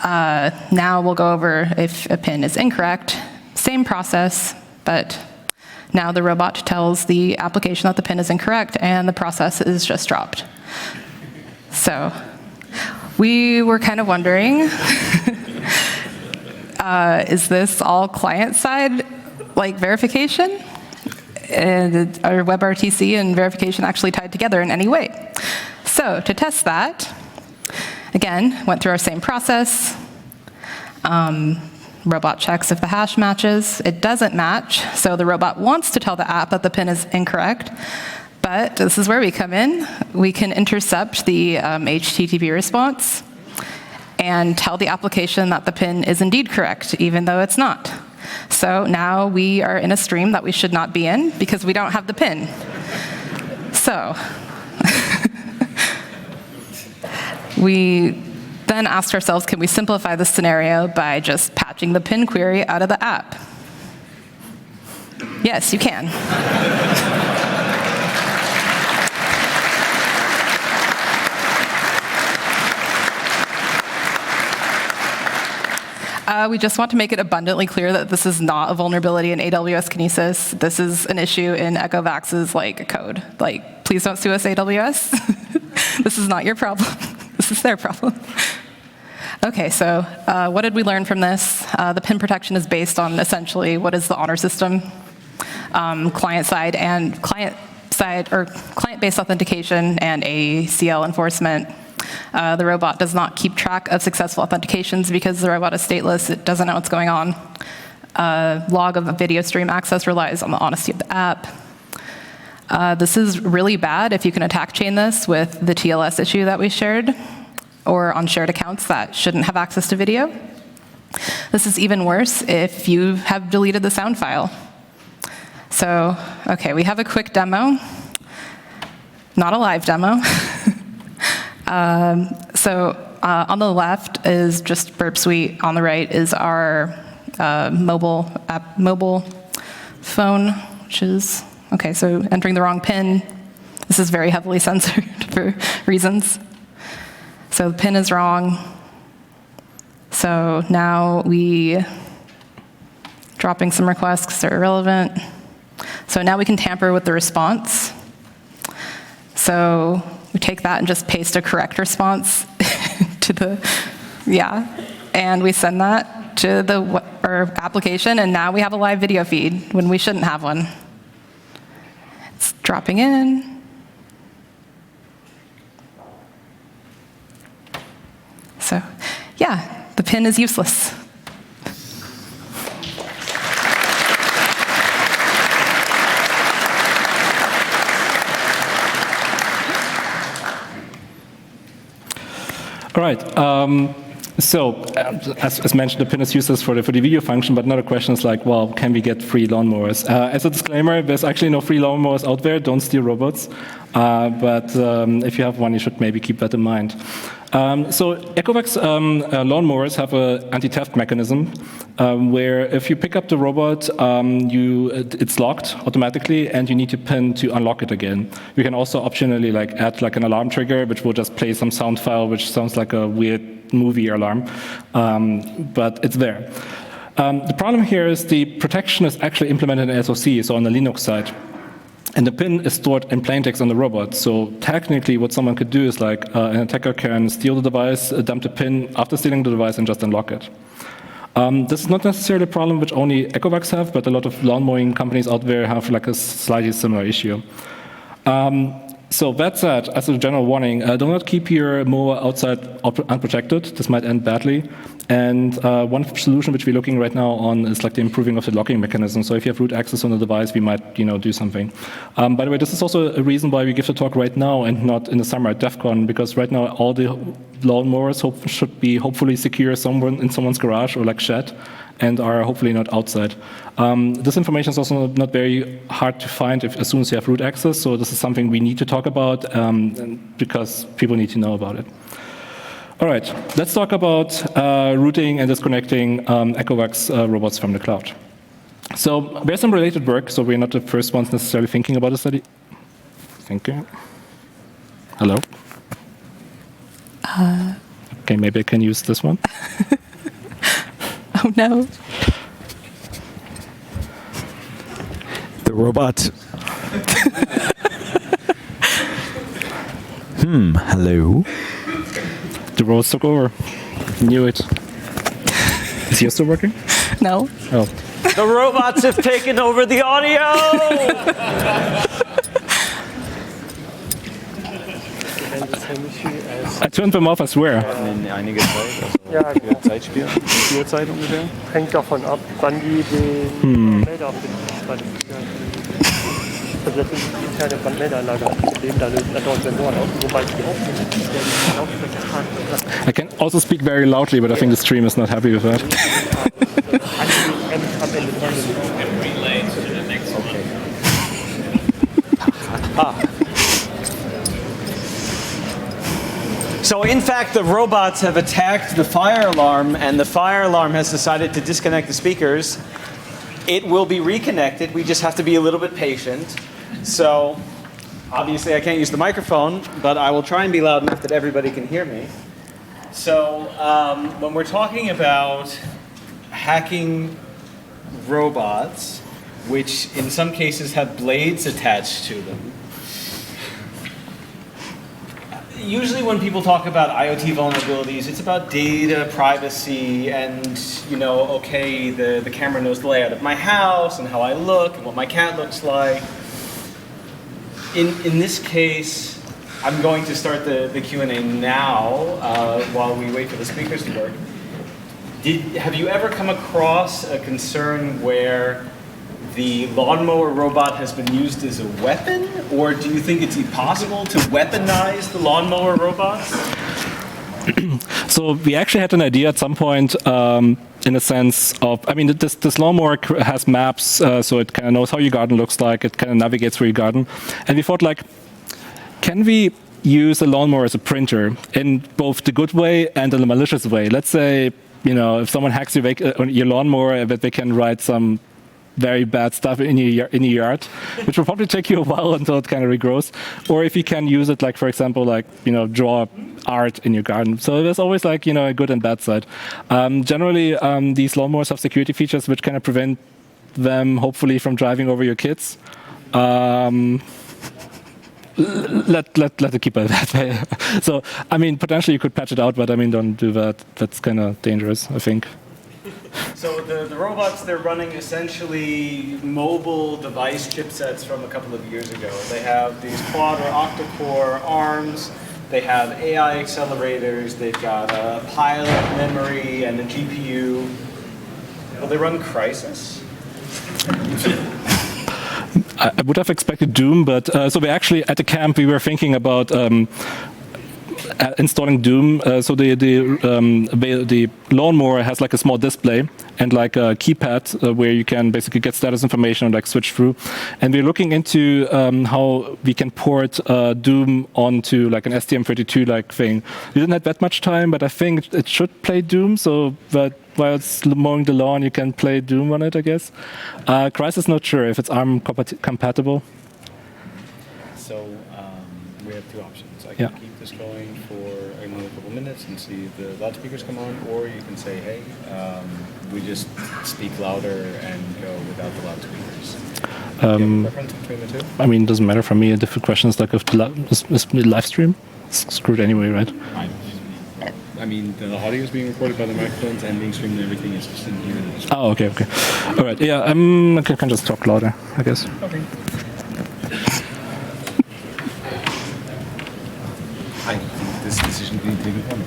now we'll go over if a PIN is incorrect. Same process, but now the robot tells the application that the PIN is incorrect, and the process is just dropped. So we were kind of wondering, is this all client-side like verification? And are WebRTC and verification actually tied together in any way? So to test that, again, went through our same process. Robot checks if the hash matches. It doesn't match, so the robot wants to tell the app that the PIN is incorrect. But this is where we come in. We can intercept the HTTP response and tell the application that the PIN is indeed correct, even though it's not. So now we are in a stream that we should not be in because we don't have the PIN. So We then asked ourselves, can we simplify this scenario by just patching the pin query out of the app? Yes, you can. We just want to make it abundantly clear that this is not a vulnerability in AWS Kinesis. This is an issue in Ecovacs' code. Please don't sue us, AWS. This is not your problem. This is their problem. Okay, so what did we learn from this? The pin protection is based on essentially what is the honor system, client-side and client-based authentication and ACL enforcement. The robot does not keep track of successful authentications because the robot is stateless. It doesn't know what's going on. Log of a video stream access relies on the honesty of the app. This is really bad if you can attack chain this with the TLS issue that we shared, or on shared accounts that shouldn't have access to video. This is even worse if you have deleted the sound file. So, okay, we have a quick demo, not a live demo. On the left is just Burp Suite. On the right is our mobile phone, which is, okay, so entering the wrong pin. This is very heavily censored for reasons. So the pin is wrong. So now dropping some requests because they're irrelevant. So now we can tamper with the response. So we take that and just paste a correct response to and we send that to our application, and now we have a live video feed when we shouldn't have one. It's dropping in. So, yeah, the pin is useless. All right. As mentioned, the pin is useless for the video function, but another question is like, well, can we get free lawnmowers? As a disclaimer, there's actually no free lawnmowers out there. Don't steal robots. But if you have one, you should maybe keep that in mind. So Echovox lawnmowers have an anti-theft mechanism where if you pick up the robot, it's locked automatically, and you need to pin to unlock it again. You can also optionally add an alarm trigger, which will just play some sound file, which sounds like a weird movie alarm, but it's there. The problem here is the protection is actually implemented in SOC, so on the Linux side. And the pin is stored in plaintext on the robot. So technically what someone could do is an attacker can steal the device, dump the pin after stealing the device, and just unlock it. This is not necessarily a problem which only Ecovacs have, but a lot of lawn mowing companies out there have a slightly similar issue. So that said, as a general warning, do not keep your mower outside unprotected. This might end badly. And one solution which we're looking right now on is the improving of the locking mechanism. So if you have root access on the device, we might do something. By the way, this is also a reason why we give the talk right now and not in the summer at DEFCON, because right now all the lawnmowers should be hopefully secure in someone's garage or shed, and are hopefully not outside. This information is also not very hard to find as soon as you have root access, so this is something we need to talk about because people need to know about it. All right, let's talk about routing and disconnecting Echovox robots from the cloud. So there's some related work, so we're not the first ones necessarily thinking about a study. Thank you. Hello? Okay, maybe I can use this one. Oh, no. The robot. Hello. The robots took over. Knew it. Is yours still working? No. Oh. The robots have taken over the audio! I turned them off, I swear. Einige Zeit, Ja, genau. Zeitspiel, wie viel Zeit ungefähr? Hängt davon ab, wann die den Melder abbilden. Also das ist die interne Brandmeldeanlage ein Problem, da dauert Sensoren auf, sobald die aufnehmen, der Lautsprecher I can also speak very loudly, but I think the stream is not happy with that. am Ende dran sind. So in fact, the robots have attacked the fire alarm, and the fire alarm has decided to disconnect the speakers. It will be reconnected. We just have to be a little bit patient. So obviously I can't use the microphone, but I will try and be loud enough that everybody can hear me. So when we're talking about hacking robots, which in some cases have blades attached to them, usually when people talk about IoT vulnerabilities, it's about data privacy and, you know, okay, the camera knows the layout of my house and how I look and what my cat looks like. In this case, I'm going to start the Q&A now while we wait for the speakers to work. Have you ever come across a concern where the lawnmower robot has been used as a weapon, or do you think it's impossible to weaponize the lawnmower robots? So we actually had an idea at some point in a sense of, I mean, this lawnmower has maps, so it kind of knows how your garden looks like, it kind of navigates through your garden. And we thought, like, can we use a lawnmower as a printer in both the good way and in the malicious way? Let's say, you know, if someone hacks your lawnmower, that they can write some very bad stuff in your yard, which will probably take you a while until it kind of regrows. Or if you can use it, like, for example, like, you know, draw art in your garden. So there's always, like, you know, a good and bad side. Generally, these lawnmowers have security features which kind of prevent them, hopefully, from driving over your kids. Let it keep it that way. So, I mean, potentially you could patch it out, but I mean, don't do that. That's kind of dangerous, I think. So the robots, they're running essentially mobile device chipsets from a couple of years ago. They have these quad or octa-core arms. They have AI accelerators. They've got a pilot memory and a GPU. Will they run Crysis? I would have expected Doom, but so we actually, at the camp, we were thinking about installing Doom. So the lawnmower has like a small display and like a keypad where you can basically get status information and like switch through. And we're looking into how we can port Doom onto like an STM32 like thing. We didn't have that much time, but I think it should play Doom. So that while it's mowing the lawn, you can play Doom on it, I guess. Crysis, not sure if it's ARM compatible. So we have two options. I can keep this going for another couple minutes and see if the loudspeakers come on, or you can say, hey, we just speak louder and go without the loudspeakers. Do you have a preference between the two? I mean, it doesn't matter for me. A different question is like if the live stream? It's screwed anyway, right? I mean, the audio is being recorded by the microphones and being streamed and everything is just in here. Oh, okay. All right, yeah, I can just talk louder, I guess. Okay. I think this decision being taken from me.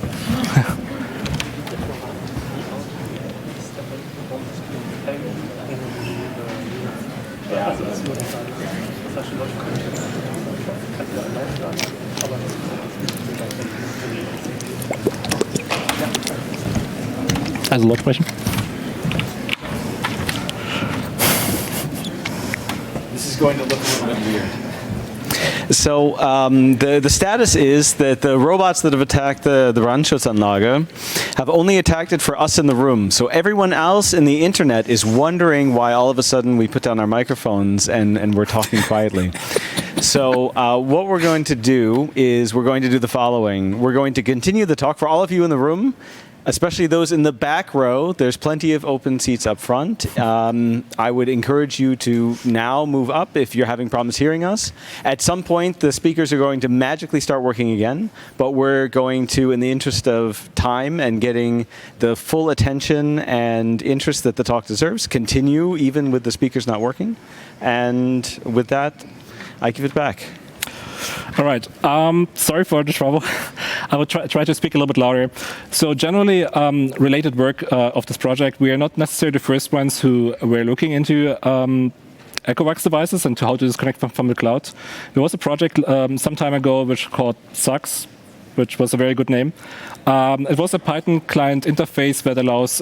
As a lot question. This is going to look a little bit weird. So the status is that the robots that have attacked the Brandschutzanlage have only attacked it for us in the room. So everyone else in the internet is wondering why all of a sudden we put down our microphones and we're talking quietly. So what we're going to do is we're going to do the following. We're going to continue the talk for all of you in the room, especially those in the back row. There's plenty of open seats up front. I would encourage you to now move up if you're having problems hearing us. At some point, the speakers are going to magically start working again, but we're going to, in the interest of time and getting the full attention and interest that the talk deserves, continue even with the speakers not working. And with that, I give it back. All right. Sorry for the trouble. I will try to speak a little bit louder. So generally, related work of this project, we are not necessarily the first ones who were looking into Echovox devices and to how to disconnect them from the cloud. There was a project some time ago which called SUX, which was a very good name. It was a Python client interface that allows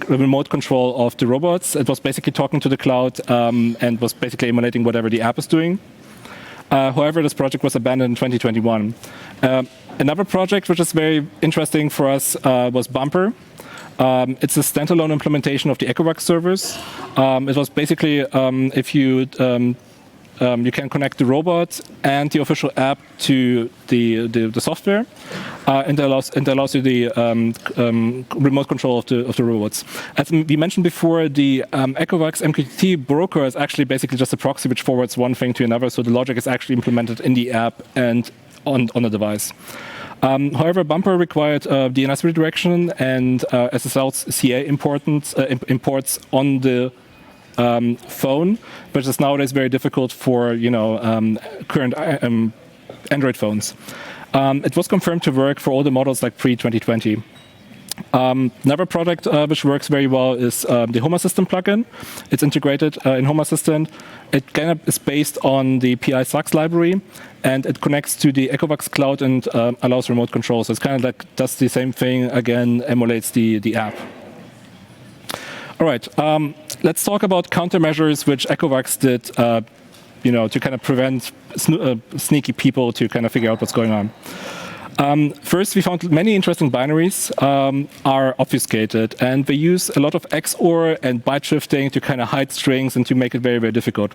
remote control of the robots. It was basically talking to the cloud and was basically emulating whatever the app is doing. However, this project was abandoned in 2021. Another project which is very interesting for us was Bumper. It's a standalone implementation of the Ecovacs servers. It was basically if you can connect the robot and the official app to the software, and it allows you the remote control of the robots. As we mentioned before, the Echovox MQTT broker is actually basically just a proxy which forwards one thing to another, so the logic is actually implemented in the app and on the device. However, Bumper required DNS redirection and SSL's CA imports on the phone, which is nowadays very difficult for current Android phones. It was confirmed to work for all the models like pre-2020. Another product which works very well is the Home Assistant plugin. It's integrated in Home Assistant. It kind of is based on the PI Sux library, and it connects to the Ecovacs cloud and allows remote control. So it's kind of like does the same thing again, emulates the app. All right, let's talk about countermeasures which Ecovacs did, to kind of prevent sneaky people to kind of figure out what's going on. First, we found many interesting binaries are obfuscated, and they use a lot of XOR and byte shifting to kind of hide strings and to make it very, very difficult.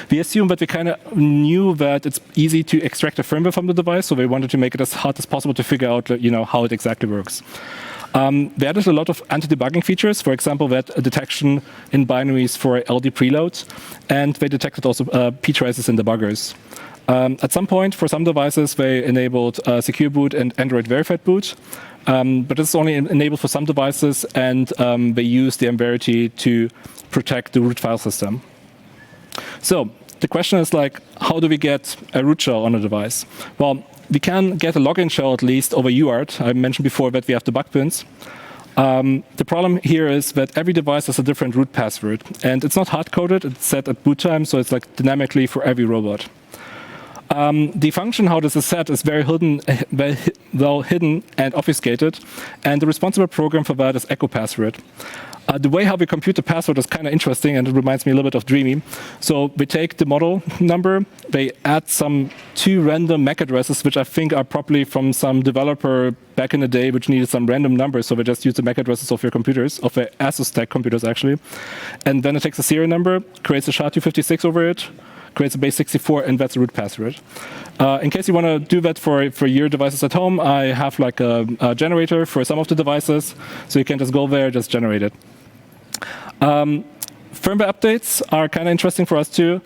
We assume that we kind of knew that it's easy to extract a firmware from the device, so we wanted to make it as hard as possible to figure out, how it exactly works. They added a lot of anti-debugging features. For example, that detection in binaries for LD preloads, and they detected also p-traces in debuggers. At some point, for some devices, they enabled secure boot and Android verified boot, but this is only enabled for some devices, and they use the Verity to protect the root file system. So the question is how do we get a root shell on a device? Well, we can get a login shell at least over UART. I mentioned before that we have the bug pins. The problem here is that every device has a different root password, and it's not hard-coded. It's set at boot time, so it's dynamically for every robot. The function how this is set is very well hidden and obfuscated, and the responsible program for that is EchoPassword. The way how we compute the password is kind of interesting, and it reminds me a little bit of Dreame. So we take the model number, they add some 2 random MAC addresses, which I think are probably from some developer back in the day, which needed some random numbers. So they just use the MAC addresses of your computers, of their ASUS stack computers actually. And then it takes a serial number, creates a SHA-256 over it, creates a base 64, and that's a root password. In case you want to do that for your devices at home, I have a generator for some of the devices, so you can just go there, just generate it. Firmware updates are kind of interesting for us too.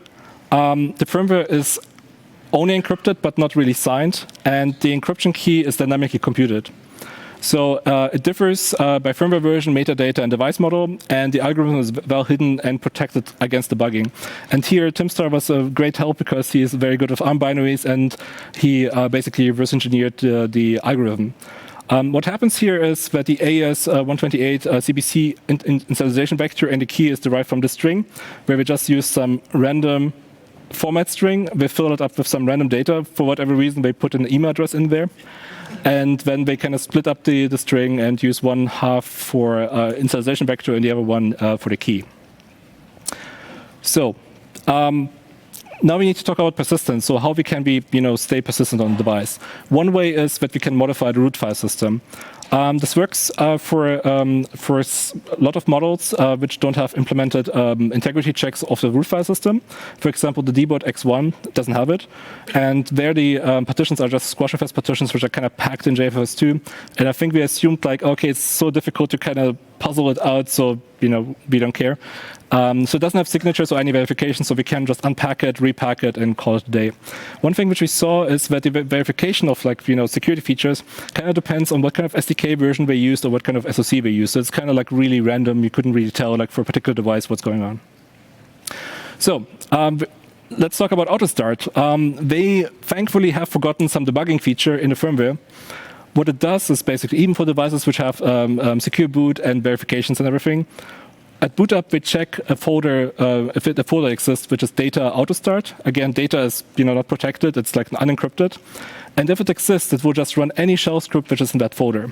The firmware is only encrypted but not really signed, and the encryption key is dynamically computed. So it differs by firmware version, metadata, and device model, and the algorithm is well hidden and protected against debugging. And here, Timstar was a great help because he is very good with ARM binaries, and he basically reverse engineered the algorithm. What happens here is that the AES-128 CBC initialization vector and the key is derived from the string, where we just use some random format string. We fill it up with some random data. For whatever reason, they put an email address in there. And then they kind of split up the string and use one half for initialization vector and the other one for the key. So now we need to talk about persistence. So how we can stay persistent on the device. One way is that we can modify the root file system. This works for a lot of models which don't have implemented integrity checks of the root file system. For example, the dboard X1 doesn't have it. And there the partitions are just squashfs partitions which are kind of packed in JFS2. And I think we assumed okay, it's so difficult to kind of puzzle it out, so we don't care. So it doesn't have signatures or any verification, so we can just unpack it, repack it, and call it a day. One thing which we saw is that the verification of security features kind of depends on what kind of SDK version they used or what kind of SoC they used. So it's kind of really random. You couldn't really tell for a particular device what's going on. So let's talk about Autostart. They thankfully have forgotten some debugging feature in the firmware. What it does is basically, even for devices which have secure boot and verifications and everything, at boot up, we check a folder, if a folder exists, which is data Autostart. Again, data is not protected. It's unencrypted. And if it exists, it will just run any shell script which is in that folder.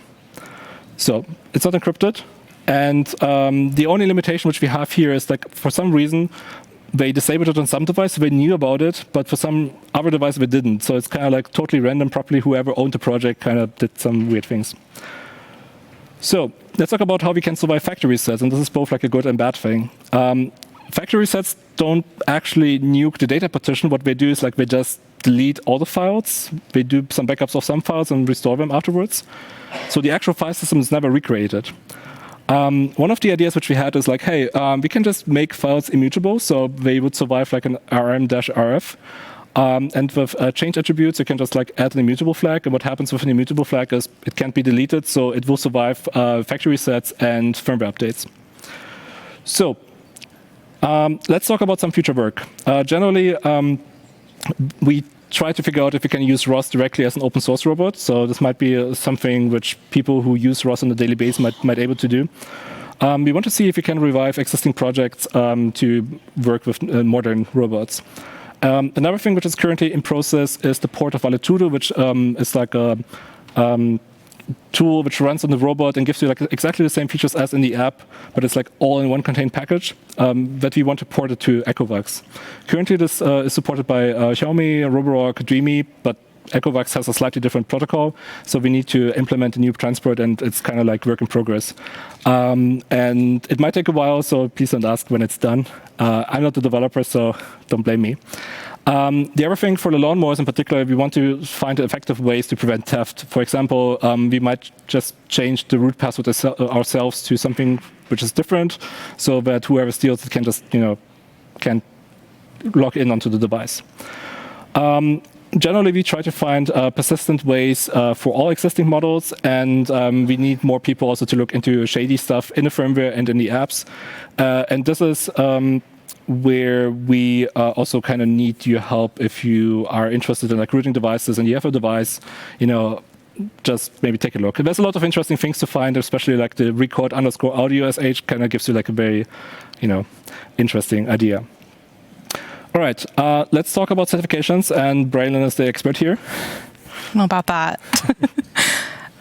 So it's not encrypted. And the only limitation which we have here is for some reason, they disabled it on some device, they knew about it, but for some other device they didn't. So it's kind of like totally random. Probably whoever owned the project kind of did some weird things. So let's talk about how we can survive factory resets, and this is both like a good and bad thing. Factory resets don't actually nuke the data partition. What they do is like they just delete all the files. They do some backups of some files and restore them afterwards. So the actual file system is never recreated. One of the ideas which we had is like, hey, we can just make files immutable, so they would survive like an rm-rf. And with change attributes, you can just like add an immutable flag. And what happens with an immutable flag is it can't be deleted, so it will survive factory resets and firmware updates. So let's talk about some future work. Generally, we try to figure out if we can use ROS directly as an open source robot. So this might be something which people who use ROS on a daily basis might able to do. We want to see if we can revive existing projects to work with modern robots. Another thing which is currently in process is the port of Valetudo, which is like a tool which runs on the robot and gives you like exactly the same features as in the app, but it's like all in one contained package that we want to port it to Ecovacs. Currently, this is supported by Xiaomi, Roborock, Dreame, but Ecovacs has a slightly different protocol, so we need to implement a new transport, and it's kind of like work in progress. And it might take a while, so please don't ask when it's done. I'm not the developer, so don't blame me. The other thing for the lawnmowers in particular, we want to find effective ways to prevent theft. For example, we might just change the root password ourselves to something which is different, so that whoever steals it can just, can log in onto the device. Generally, we try to find persistent ways for all existing models, and we need more people also to look into shady stuff in the firmware and in the apps. And this is where we also kind of need your help if you are interested in like rooting devices and you have a device, just maybe take a look. And there's a lot of interesting things to find, especially like the record_audio sh kind of gives you like a very, interesting idea. All right, let's talk about certifications, and Braylon is the expert here. I don't know about that.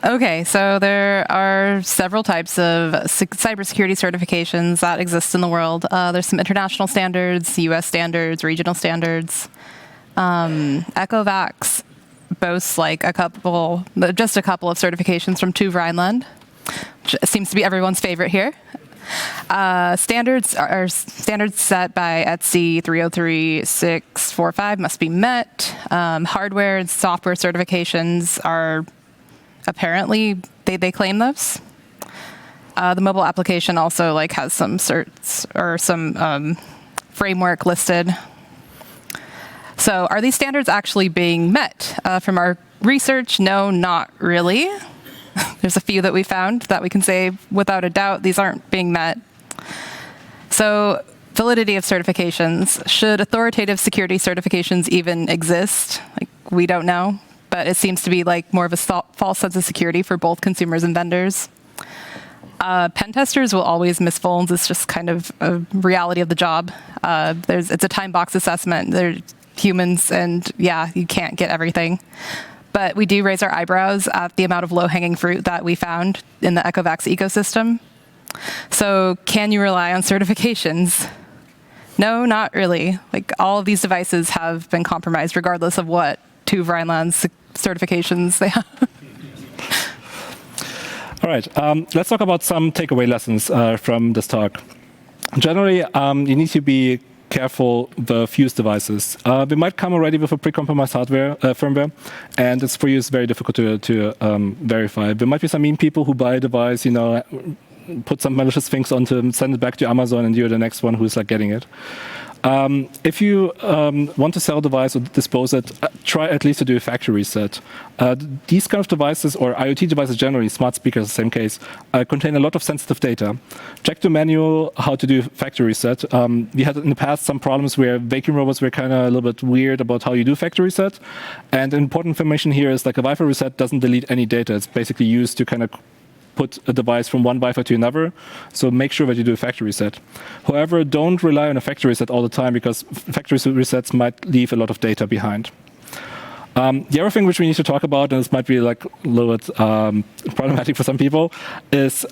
Okay, so there are several types of cybersecurity certifications that exist in the world. There's some international standards, US standards, regional standards. Ecovacs boasts like just a couple of certifications from TÜV Rheinland, which seems to be everyone's favorite here. Standards are standards set by ETSI 303645 must be met. Hardware and software certifications are apparently, they claim those. The mobile application also has some certs or some framework listed. So are these standards actually being met? From our research, no, not really. There's a few that we found that we can say without a doubt these aren't being met. So validity of certifications. Should authoritative security certifications even exist? We don't know. But it seems to be more of a false sense of security for both consumers and vendors. Pen testers will always miss phones. It's just kind of a reality of the job. It's a time box assessment. They're humans, and yeah, you can't get everything. But we do raise our eyebrows at the amount of low-hanging fruit that we found in the Echovox ecosystem. So can you rely on certifications? No, not really. All of these devices have been compromised regardless of what TÜV Rheinland's certifications they have. All right, let's talk about some takeaway lessons from this talk. Generally, you need to be careful with fused devices. They might come already with a pre-compromised firmware, and it's for you it's very difficult to verify. There might be some mean people who buy a device, put some malicious things onto them, send it back to Amazon, and you're the next one who's getting it. If you want to sell a device or dispose it, try at least to do a factory reset. These kind of devices, or IoT devices generally, smart speakers, the same case, contain a lot of sensitive data. Check the manual how to do factory reset. We had in the past some problems where vacuum robots were kind of a little bit weird about how you do factory reset. And important information here is a Wi-Fi reset doesn't delete any data. It's basically used to kind of put a device from one Wi-Fi to another, so make sure that you do a factory reset. However, don't rely on a factory reset all the time, because factory resets might leave a lot of data behind. The other thing which we need to talk about, and this might be a little bit problematic for some people, is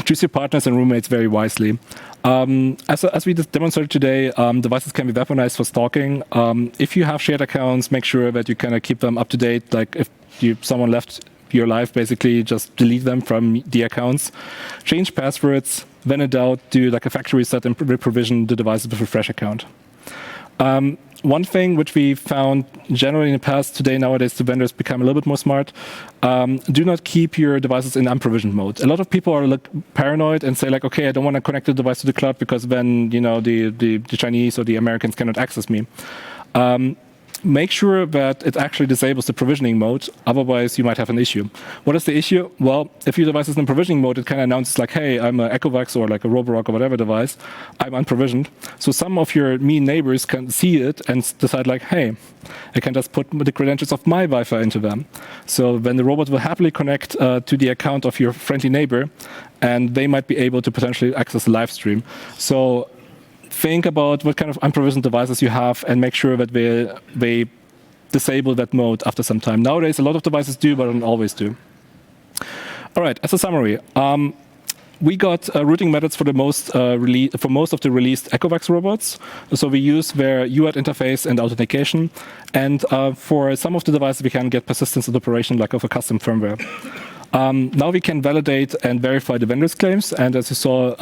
choose your partners and roommates very wisely. As we just demonstrated today, devices can be weaponized for stalking. If you have shared accounts, make sure that you kind of keep them up to date. Like if someone left your life, basically just delete them from the accounts. Change passwords. When in doubt, do like a factory reset and provision the devices with a fresh account. One thing which we found generally in the past, today, nowadays, the vendors become a little bit more smart. Do not keep your devices in unprovisioned mode. A lot of people are paranoid and say like, okay, I don't want to connect the device to the cloud because then the Chinese or the Americans cannot access me. Make sure that it actually disables the provisioning mode, otherwise you might have an issue. What is the issue? Well, if your device is in provisioning mode, it kind of announces like, hey, I'm an Echovacs or like a Roborock or whatever device, I'm unprovisioned. So some of your mean neighbors can see it and decide like, hey, I can just put the credentials of my Wi-Fi into them. So then the robot will happily connect to the account of your friendly neighbor, and they might be able to potentially access the live stream. So think about what kind of unprovisioned devices you have and make sure that they disable that mode after some time. Nowadays, a lot of devices do, but don't always do. All right, as a summary, we got routing methods for most of the released Ecovacs robots. So we use their UART interface and authentication. And for some of the devices, we can get persistence of operation like of a custom firmware. Now we can validate and verify the vendor's claims, and as you saw,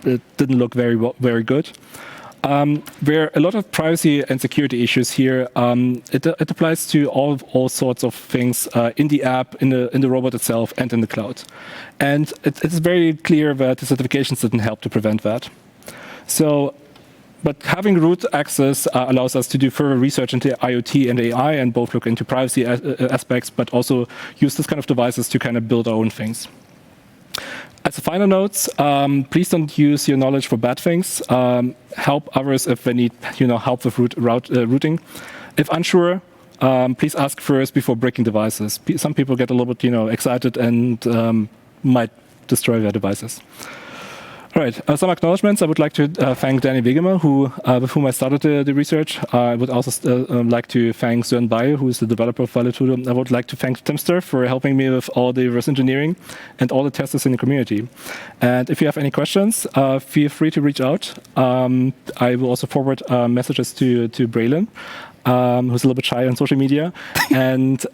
it didn't look very good. There are a lot of privacy and security issues here. It applies to all sorts of things in the app, in the robot itself, and in the cloud. And it's very clear that the certifications didn't help to prevent that. But having root access allows us to do further research into IoT and AI and both look into privacy aspects, but also use this kind of devices to kind of build our own things. As a final note, please don't use your knowledge for bad things. Help others if they need help with routing. If unsure, please ask first before breaking devices. Some people get a little bit excited and might destroy their devices. All right, some acknowledgements. I would like to thank Danny Wegemer, with whom I started the research. I would also like to thank Sören Bayer, who is the developer of Valetudo. I would like to thank Timster for helping me with all the reverse engineering and all the testers in the community. And if you have any questions, feel free to reach out. I will also forward messages to Braylon, who's a little bit shy on social media. And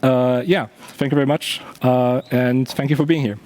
yeah, thank you very much. And thank you for being here.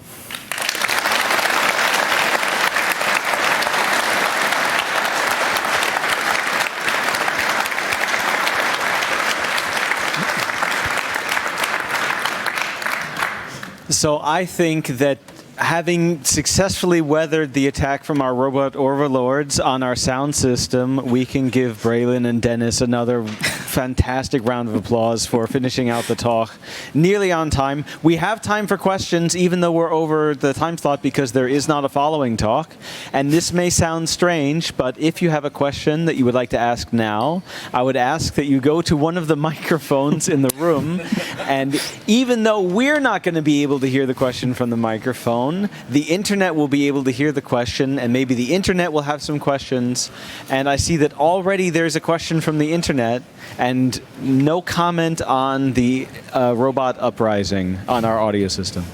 So I think that having successfully weathered the attack from our robot overlords on our sound system, we can give Braylon and Dennis another fantastic round of applause for finishing out the talk nearly on time. We have time for questions, even though we're over the time slot, because there is not a following talk. And this may sound strange, but if you have a question that you would like to ask now, I would ask that you go to one of the microphones in the room. And even though we're not going to be able to hear the question from the microphone, the internet will be able to hear the question, and maybe the internet will have some questions. And I see that already there's a question from the internet, and no comment on the robot uprising on our audio system.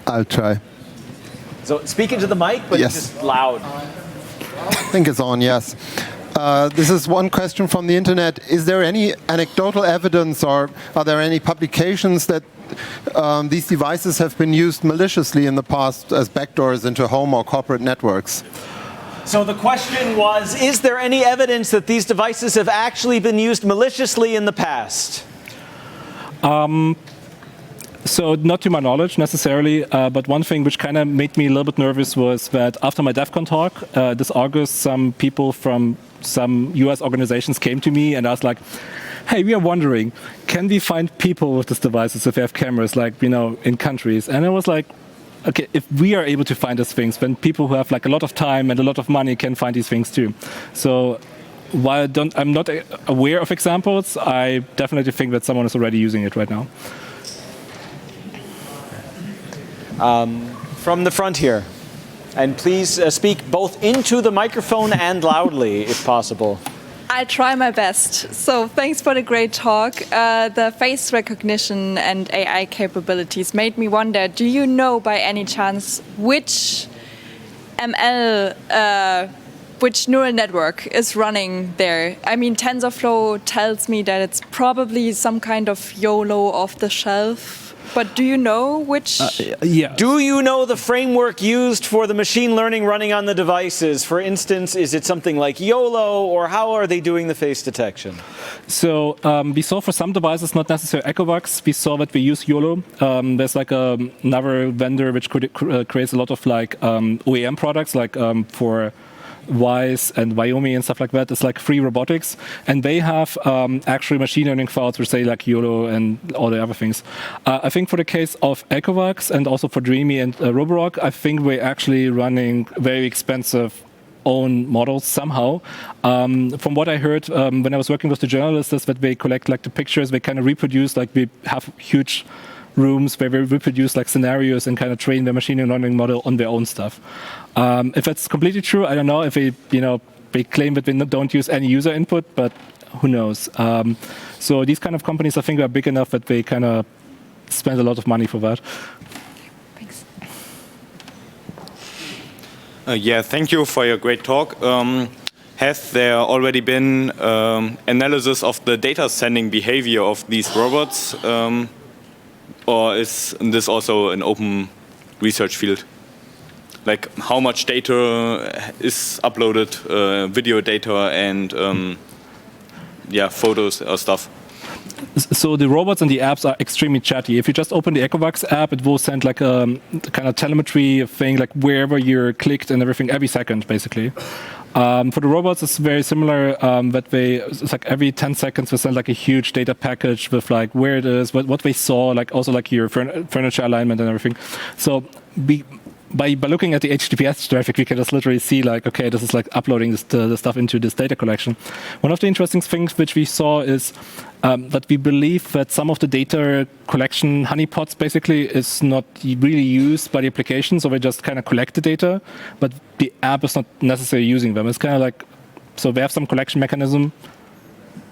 I'll try. So speak into the mic, but yes. Just loud. I think it's on, yes. This is one question from the internet. Is there any anecdotal evidence, or are there any publications that these devices have been used maliciously in the past as backdoors into home or corporate networks? So the question was, is there any evidence that these devices have actually been used maliciously in the past? So not to my knowledge necessarily, but one thing which kind of made me a little bit nervous was that after my DEFCON talk this August, some people from some US organizations came to me and asked like, hey, we are wondering, can we find people with these devices if they have cameras, like, in countries? And I was like, okay, if we are able to find these things, then people who have like a lot of time and a lot of money can find these things too. So while I'm not aware of examples, I definitely think that someone is already using it right now. From the front here. And please speak both into the microphone and loudly, if possible. I try my best. So thanks for the great talk. The face recognition and AI capabilities made me wonder, do you know by any chance which ML, which neural network is running there? I mean, TensorFlow tells me that it's probably some kind of YOLO off the shelf. But do you know which? Yeah. Do you know the framework used for the machine learning running on the devices? For instance, is it something like YOLO, or how are they doing the face detection? So we saw for some devices, not necessarily Ecovacs, we saw that we use YOLO. There's like another vendor which creates a lot of like OEM products, like for Wise and Xiaomi and stuff like that. It's like free robotics, and they have actually machine learning files which say like YOLO and all the other things. I think for the case of Echovox and also for Dreame and Roborock, I think we're actually running very expensive own models somehow. From what I heard when I was working with the journalists, is that they collect like the pictures, they kind of reproduce, like we have huge rooms where they reproduce like scenarios and kind of train their machine learning model on their own stuff. If that's completely true, I don't know. If they claim that they don't use any user input, but who knows? So these kind of companies, I think, are big enough that they kind of spend a lot of money for that. Thanks. Yeah, thank you for your great talk. Has there already been analysis of the data sending behavior of these robots? Or is this also an open research field? Like how much data is uploaded, video data and photos or stuff? So the robots and the apps are extremely chatty. If you just open the Ecovacs app, it will send like a kind of telemetry thing, like wherever you're clicked and everything, every second, basically. For the robots, it's very similar. It's like every 10 seconds they send like a huge data package with like where it is, what they saw, like also like your furniture alignment and everything. So by looking at the HTTPS traffic, we can just literally see like, okay, this is like uploading the stuff into this data collection. One of the interesting things which we saw is that we believe that some of the data collection honeypots basically is not really used by the application, so they just kind of collect the data, but the app is not necessarily using them. It's kind of like, so they have some collection mechanism,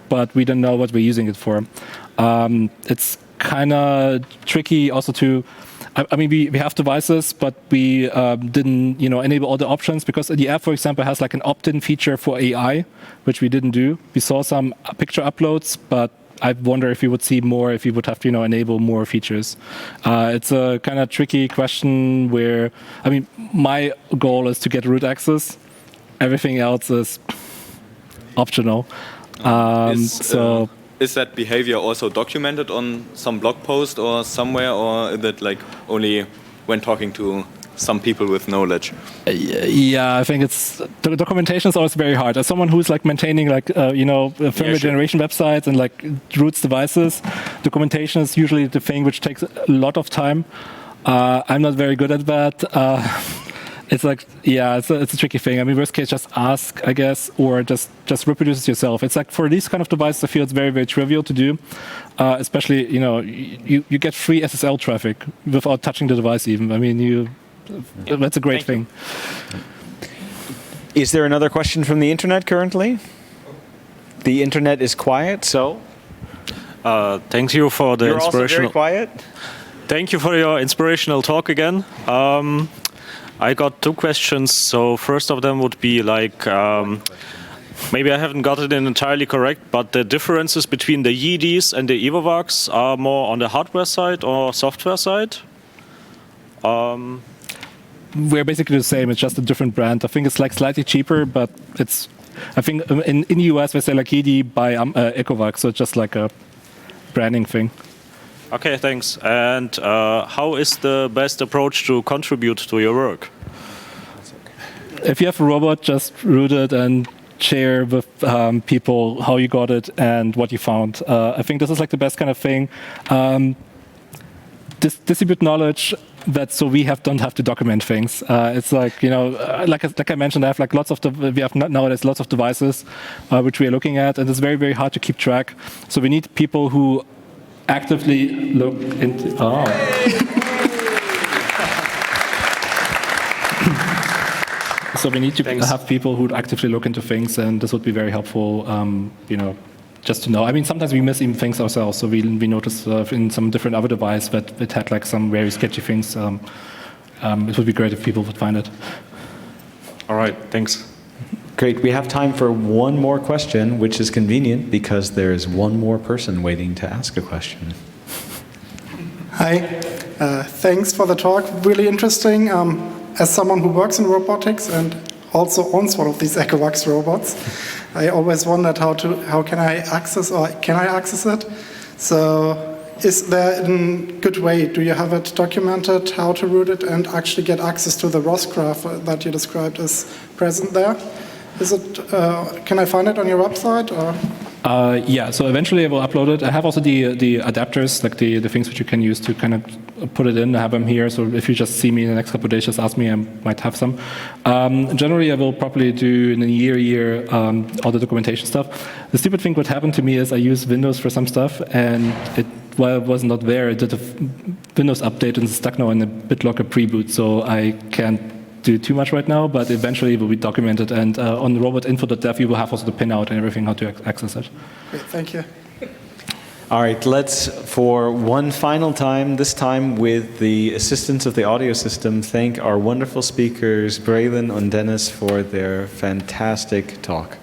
but we don't know what we're using it for. It's kind of tricky also to, I mean, we have devices, but we didn't, enable all the options, because the app, for example, has like an opt-in feature for AI, which we didn't do. We saw some picture uploads, but I wonder if we would see more if we would have to, enable more features. It's a kind of tricky question where, I mean, my goal is to get root access. Everything else is optional. Is that behavior also documented on some blog post or somewhere, or is it like only when talking to some people with knowledge? Yeah, I think the documentation is always very hard. As someone who's like maintaining like firmware generation websites and like roots devices, documentation is usually the thing which takes a lot of time. I'm not very good at that. It's like, yeah, it's a tricky thing. I mean, worst case, just ask, I guess, or just reproduce it yourself. It's like for these kind of devices, I feel it's very, very trivial to do. Especially, you get free SSL traffic without touching the device even. I mean, that's a great thing. Is there another question from the internet currently? The internet is quiet, so? Thank you for the You're also inspirational. very quiet? Thank you for your inspirational talk again. I got two questions. So first of them would be like, maybe I haven't got it in entirely correct, but the differences between the YIDIs and the Ecovacs are more on the hardware side or software side? We're basically the same. It's just a different brand. I think it's like slightly cheaper, but I think in the US they say like YIDI by Ecovacs, so it's just like a branding thing. Okay, thanks. And how is the best approach to contribute to your work? If you have a robot, just root it and share with people how you got it and what you found. I think this is like the best kind of thing. Distribute knowledge so we don't have to document things. It's like, like I mentioned, I have like we have nowadays lots of devices which we are looking at, and it's very, very hard to keep track. So we need people who actively look into. So we need to have people who actively look into things, and this would be very helpful. Just to know. I mean, sometimes we miss even things ourselves. So we notice in some different other device that it had like some very sketchy things. It would be great if people would find it. right, thanks. Great. We have time for one more question, which is convenient because there is one more person waiting to ask a question. Hi. Thanks for the talk. Really interesting. As someone who works in robotics and also owns one of these Echovox robots, I always wondered how can I access it? So is there a good way? Do you have it documented how to route it and actually get access to the ROS graph that you described as present there? Is it? Can I find it on your website? Or? Yeah, so eventually I will upload it. I have also the adapters, like the things which you can use to kind of put it in. I have them here, so if you just see me in the next couple of days, just ask me, I might have some. Generally, I will probably do in a year all the documentation stuff. The stupid thing what happened to me is I used Windows for some stuff, and while it was not there, it did a Windows update and it's stuck now in a BitLocker pre-boot, so I can't do too much right now, but eventually it will be documented, and on robotinfo.dev you will have also the pinout and everything how to access it. Great, thank you. All right, let's, for one final time, this time with the assistance of the audio system, thank our wonderful speakers, Braylon and Dennis, for their fantastic talk.